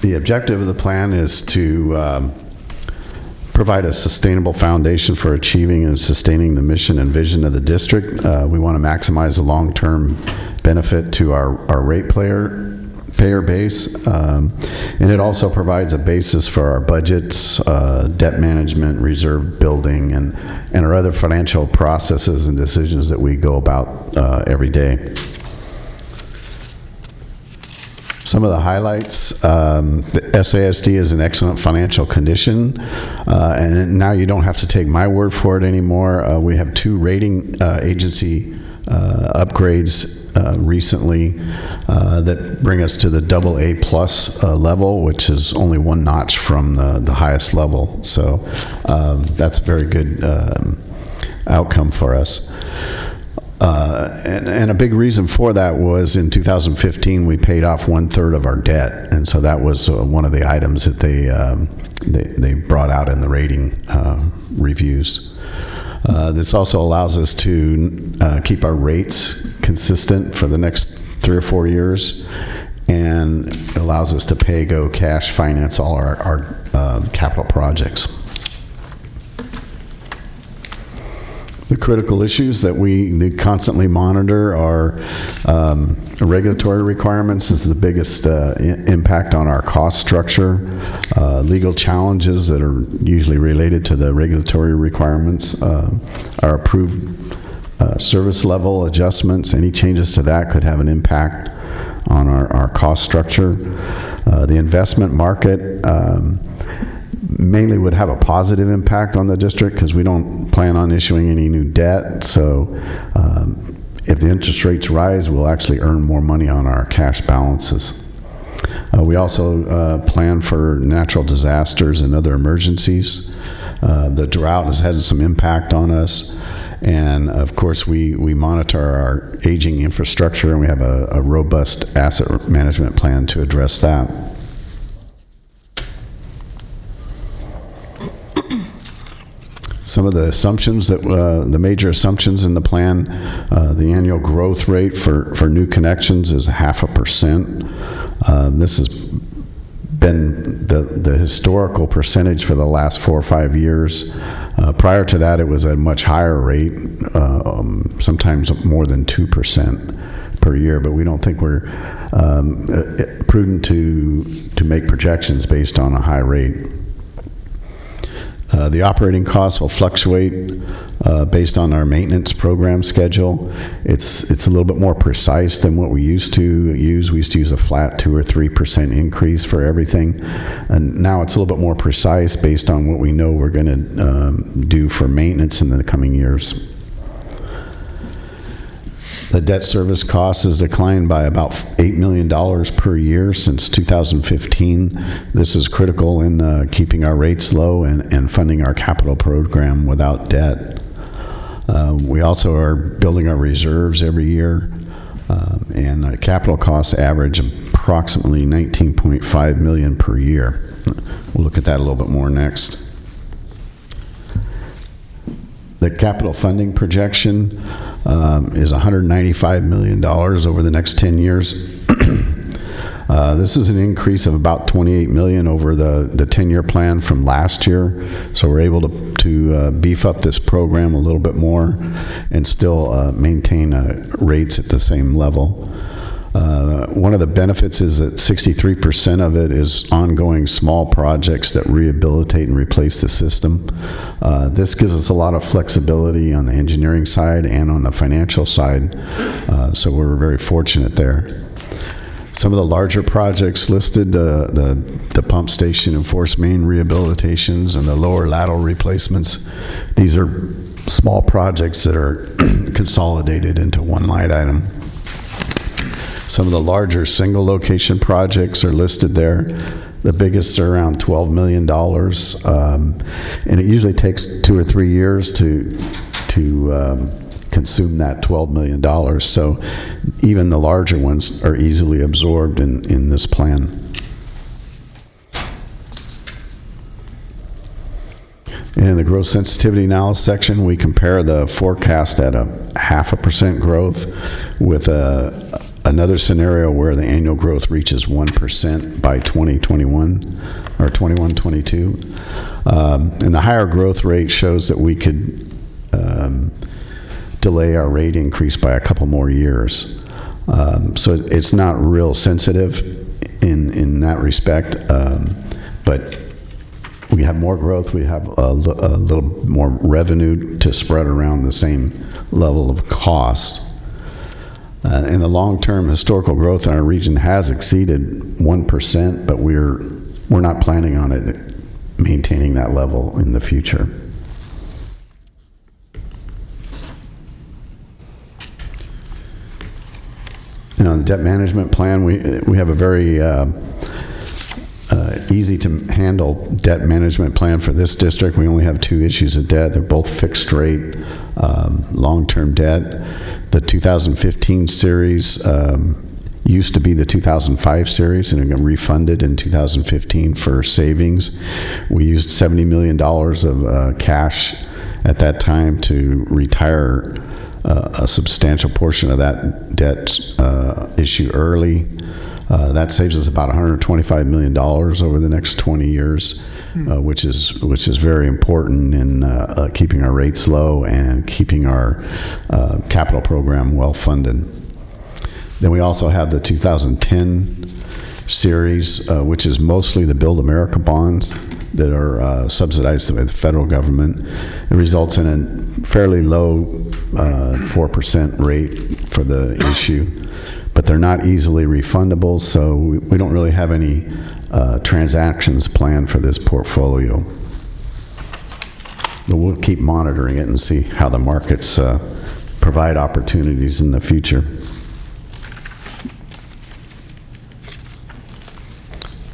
The objective of the plan is to provide a sustainable foundation for achieving and sustaining the mission and vision of the district. We want to maximize the long-term benefit to our payer base, and it also provides a basis for our budgets, debt management, reserve building, and our other financial processes and decisions that we go about every day. Some of the highlights, the SASD is in excellent financial condition, and now you don't have to take my word for it anymore. We have 2 rating agency upgrades recently that bring us to the AA+ level, which is only 1 notch from the highest level. So that's a very good outcome for us. And a big reason for that was in 2015 we paid off 1/3 of our debt, and so that was one of the items that they brought out in the rating reviews. This also allows us to keep our rates consistent for the next 3 or 4 years, and allows us to pay-go cash finance all our capital projects. The critical issues that we constantly monitor are regulatory requirements. This is the biggest impact on our cost structure. Legal challenges that are usually related to the regulatory requirements. Our approved service level adjustments, any changes to that could have an impact on our cost structure. The investment market, mainly would have a positive impact on the district because we don't plan on issuing any new debt. So if the interest rates rise, we'll actually earn more money on our cash balances. We also plan for natural disasters and other emergencies. The drought has had some impact on us. And of course, we monitor our aging infrastructure, and we have a robust asset management plan to address that. Some of the assumptions that the major assumptions in the plan, the annual growth rate for new connections is 0.5%. This has been the historical percentage for the last 4 or 5 years. Prior to that, it was a much higher rate, sometimes more than 2% per year, but we don't think we're prudent to make projections based on a high rate. The operating costs will fluctuate based on our maintenance program schedule. It's a little bit more precise than what we used to use. We used to use a flat 2 or 3% increase for everything, and now it's a little bit more precise based on what we know we're going to do for maintenance in the coming years. The debt service cost has declined by about $8 million per year since 2015. This is critical in keeping our rates low and funding our capital program without debt. We also are building our reserves every year, and capital costs average approximately $19.5 million per year. We'll look at that a little bit more next. The capital funding projection is $195 million over the next 10 years. This is an increase of about $28 million over the 10-year plan from last year. So we're able to beef up this program a little bit more and still maintain rates at the same level. One of the benefits is that 63% of it is ongoing small projects that rehabilitate and replace the system. This gives us a lot of flexibility on the engineering side and on the financial side, so we're very fortunate there. Some of the larger projects listed, the pump station and force main rehabilitations and the lower lateral replacements, these are small projects that are consolidated into one line item. Some of the larger single location projects are listed there. The biggest are around $12 million, and it usually takes 2 or 3 years to consume that $12 million. So even the larger ones are easily absorbed in this plan. In the growth sensitivity analysis section, we compare the forecast at a 0.5% growth with another scenario where the annual growth reaches 1% by 2021 or 21-22. And the higher growth rate shows that we could delay our rate increase by a couple more years. So it's not real sensitive in that respect, but we have more growth, we have a little more revenue to spread around the same level of costs. In the long-term, historical growth in our region has exceeded 1%, but we're not planning on it maintaining that level in the future. And on the debt management plan, we have a very easy to handle debt management plan for this district. We only have 2 issues of debt. They're both fixed rate, long-term debt. The 2015 series used to be the 2005 series, and it got refunded in 2015 for savings. We used $70 million of cash at that time to retire a substantial portion of that debt issue early. That saves us about $125 million over the next 20 years, which is very important in keeping our rates low and keeping our capital program well funded. Then we also have the 2010 series, which is mostly the Build America bonds that are subsidized by the federal government. It results in a fairly low 4% rate for the issue, but they're not easily refundable, so we don't really have any transactions plan for this portfolio. But we'll keep monitoring it and see how the markets provide opportunities in the future.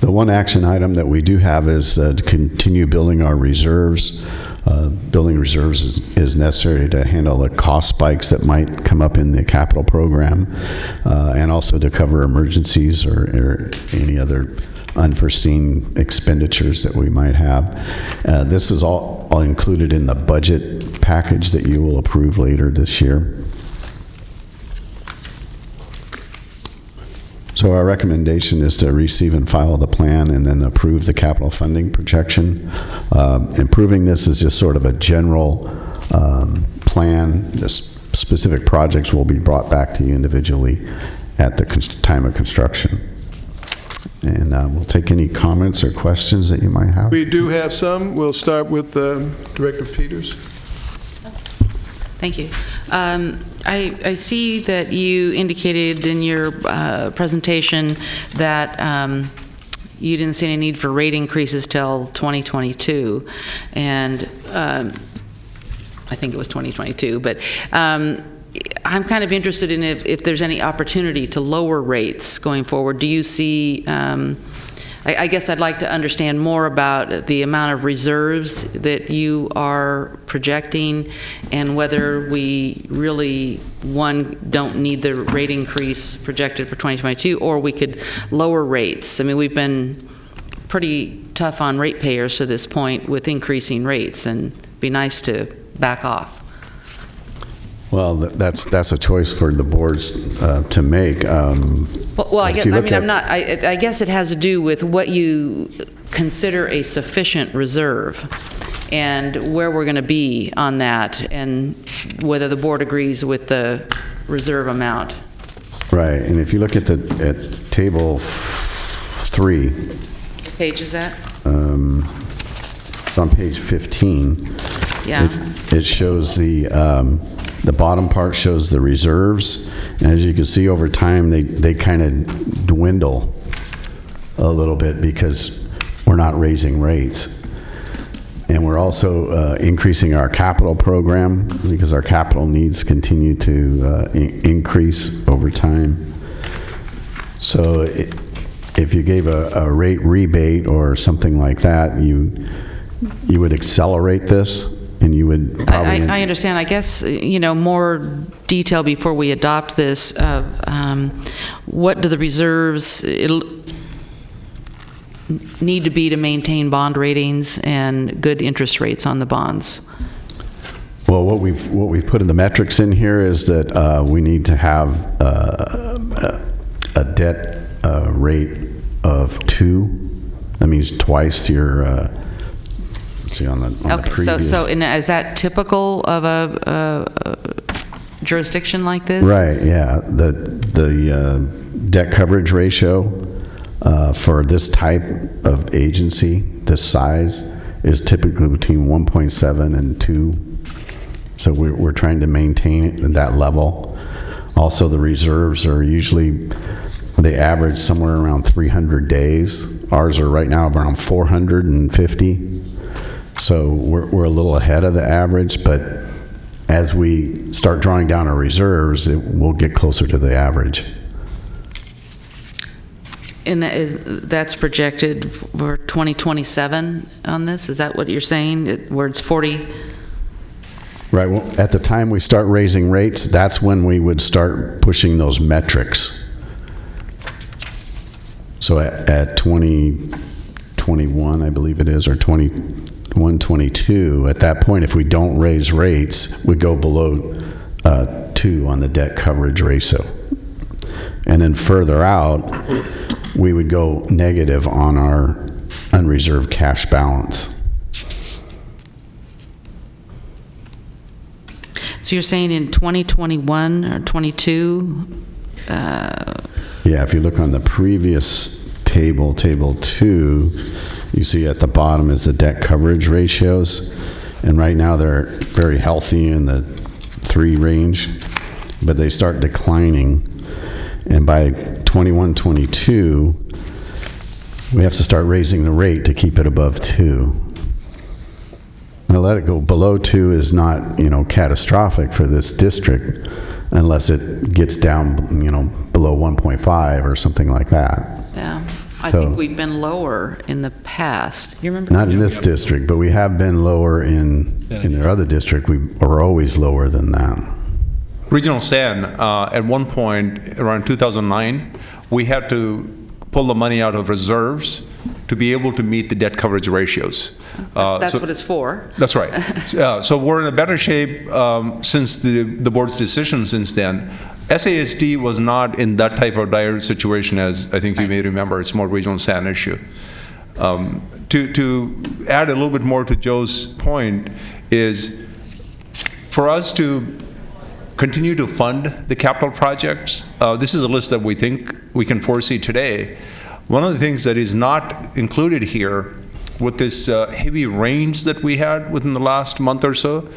The one action item that we do have is to continue building our reserves. Building reserves is necessary to handle the cost spikes that might come up in the capital program, and also to cover emergencies or any other unforeseen expenditures that we might have. This is all included in the budget package that you will approve later this year. So our recommendation is to receive and file the plan and then approve the capital funding projection. Improving this is just sort of a general plan. The specific projects will be brought back to you individually at the time of construction. And we'll take any comments or questions that you might have.
We do have some. We'll start with Director Peters.
Thank you. I see that you indicated in your presentation that you didn't see any need for rate increases till 2022, and I think it was 2022, but I'm kind of interested in if there's any opportunity to lower rates going forward. Do you see, I guess I'd like to understand more about the amount of reserves that you are projecting and whether we really, one, don't need the rate increase projected for 2022, or we could lower rates. I mean, we've been pretty tough on ratepayers to this point with increasing rates, and it'd be nice to back off.
Well, that's a choice for the boards to make.
Well, I guess, I guess it has to do with what you consider a sufficient reserve and where we're going to be on that, and whether the board agrees with the reserve amount.
Right, and if you look at table 3.
What page is that?
It's on page 15.
Yeah.
It shows the bottom part shows the reserves, and as you can see over time, they kind of dwindle a little bit because we're not raising rates. And we're also increasing our capital program because our capital needs continue to increase over time. So if you gave a rate rebate or something like that, you would accelerate this. And you would probably...
I understand. I guess, more detail before we adopt this. What do the reserves need to be to maintain bond ratings and good interest rates on the bonds?
Well, what we've put in the metrics in here is that we need to have a debt rate of 2. That means twice your... See on the previous.
So is that typical of a jurisdiction like this?
Right. Yeah. The debt coverage ratio for this type of agency, this size, is typically between 1.7 and 2. So we're trying to maintain it at that level. Also, the reserves are usually, they average somewhere around 300 days. Ours are right now around 450. So we're a little ahead of the average, but as we start drawing down our reserves, it will get closer to the average.
And that's projected for 2027 on this? Is that what you're saying, where it's 40?
Right. Well, at the time we start raising rates, that's when we would start pushing those metrics. So at 2021, I believe it is, or 2122, at that point, if we don't raise rates, we go below 2 on the debt coverage ratio. And then further out, we would go negative on our unreserved cash balance.
So you're saying in 2021 or 22?
Yeah, if you look on the previous table, table 2, you see at the bottom is the debt coverage ratios. And right now they're very healthy in the 3 range, but they start declining. And by 21, 22, We have to start raising the rate to keep it above 2. Now, let it go below 2 is not, catastrophic for this district unless it gets down, below 1.5 or something like that.
Yeah. I
So-
think we've been lower in the past. You remember?
Not in this district, but we have been lower in their other district. We are always lower than that.
Regional San, at one point, around 2009, we had to pull the money out of reserves to be able to meet the debt coverage ratios.
That's
So-
what it's for.
That's right. So we're in a better shape since the board's decision since then. SASD was not in that type of dire situation as I think you may remember. It's more regional San issue. To add a little bit more to Joe's point is for us to continue to fund the capital projects. This is a list that we think we can foresee today. One of the things that is not included here with this heavy rains that we had within the last month or so,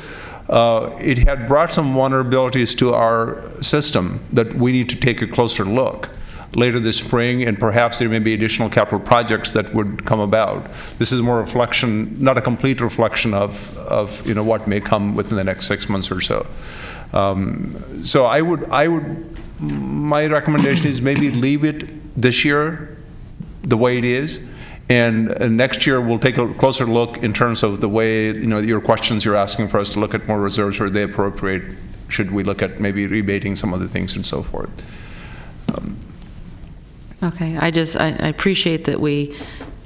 it had brought some vulnerabilities to our system that we need to take a closer look later this spring, and perhaps there may be additional capital projects that would come about. This is more reflection, not a complete reflection of what may come within the next 6 months or so. So my recommendation is maybe leave it this year the way it is, and next year we'll take a closer look in terms of the way, your questions you're asking for us to look at more reserves, are they appropriate? Should we look at maybe rebating some other things and so forth?
Okay, I appreciate that we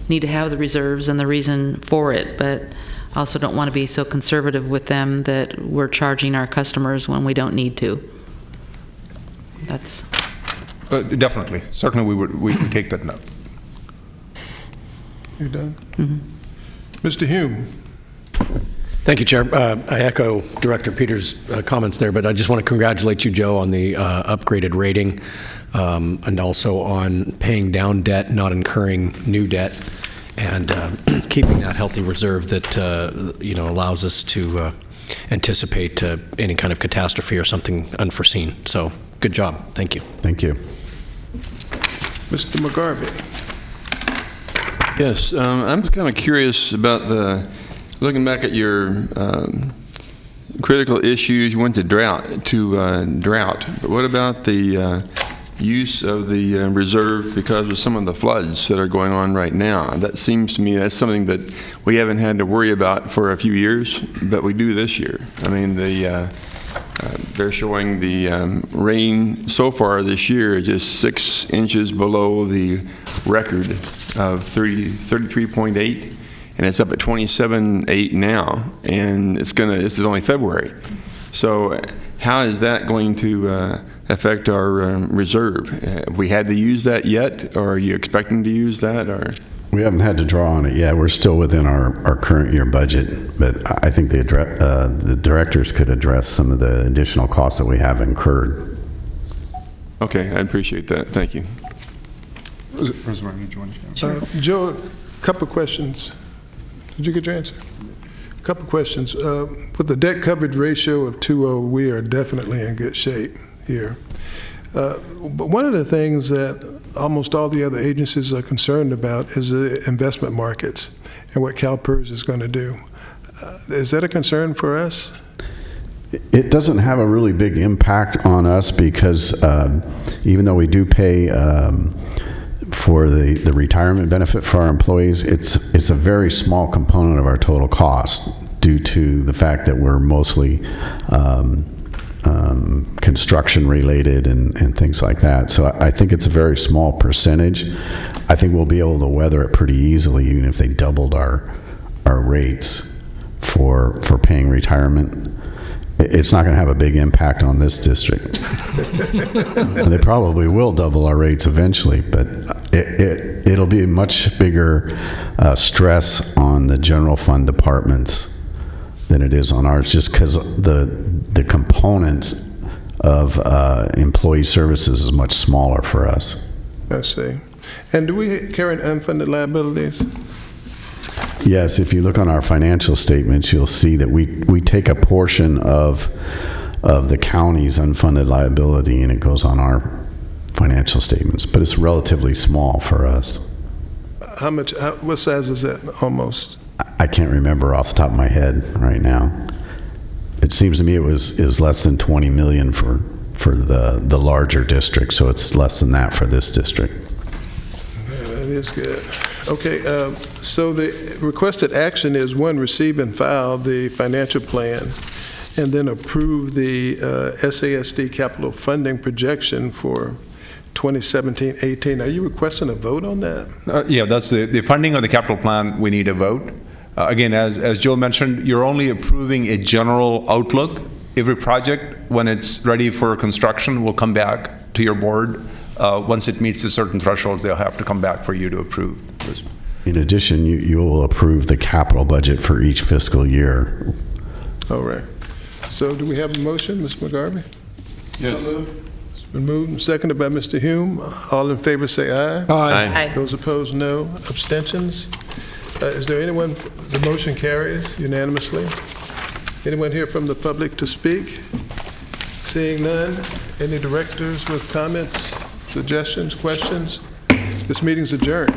need to have the reserves and the reason for it, but I also don't want to be so conservative with them that we're charging our customers when we don't need to. That's...
Definitely. Certainly we would take that note.
You done? Mr. Hume.
Thank you, Chair. I echo Director Peters' comments there, but I just want to congratulate you, Joe, on the upgraded rating and also on paying down debt, not incurring new debt, and keeping that healthy reserve that allows us to anticipate any kind of catastrophe or something unforeseen. So, good job. Thank you.
Thank you.
Mr. McGarvey.
Yes, I'm kind of curious about looking back at your critical issues. You went to drought, but what about the use of the reserve because of some of the floods that are going on right now? That seems to me that's something that we haven't had to worry about for a few years, but we do this year. I mean, they're showing the rain so far this year just 6 inches below the record of 33.8, and it's up at 27.8 now, and this is only February. So how is that going to affect our reserve? Have we had to use that yet, or are you expecting to use that? Or
We haven't had to draw on it yet. We're still within our current year budget, but I think the directors could address some of the additional costs that we have incurred.
Okay, I appreciate that. Thank you.
Joe, a couple of questions. Did you get your answer? A couple of questions. With the debt coverage ratio of 2.0, we are definitely in good shape here. But one of the things that almost all the other agencies are concerned about is the investment markets and what CalPERS is going to do. Is that a concern for us?
It doesn't have a really big impact on us because even though we do pay for the retirement benefit for our employees, it's a very small component of our total cost due to the fact that we're mostly construction related and things like that. So I think it's a very small percentage. I think we'll be able to weather it pretty easily even if they doubled our rates for paying retirement. It's not going to have a big impact on this district. They probably will double our rates eventually, but it'll be a much bigger stress on the general fund departments than it is on ours, just because the components of employee services is much smaller for us.
I see. And do we carry unfunded liabilities?
Yes, if you look on our financial statements, you'll see that we take a portion of the county's unfunded liability and it goes on our financial statements, but it's relatively small for us.
what size is that almost?
I can't remember off the top of my head right now. It seems to me it was less than 20 million for the larger district, so it's less than that for this district.
That is good. Okay, so the requested action is, one, receive and file the financial plan, and then approve the SASD capital funding projection for 2017-18. Are you requesting a vote on that?
Yeah, that's the funding of the capital plan. We need a vote. Again, as Joe mentioned, you're only approving a general outlook. Every project, when it's ready for construction, will come back to your board. Once it meets a certain thresholds, they'll have to come back for you to approve.
In addition, you will approve the capital budget for each fiscal year.
All right. So do we have a motion, Ms. McGarvey?
Yes.
It's been moved and seconded by Mr. Hume. All in favor say aye.
Aye.
Those opposed, no. Abstentions? Is there anyone, the motion carries unanimously. Anyone here from the public to speak? Seeing none, any directors with comments, suggestions, questions? This meeting's adjourned.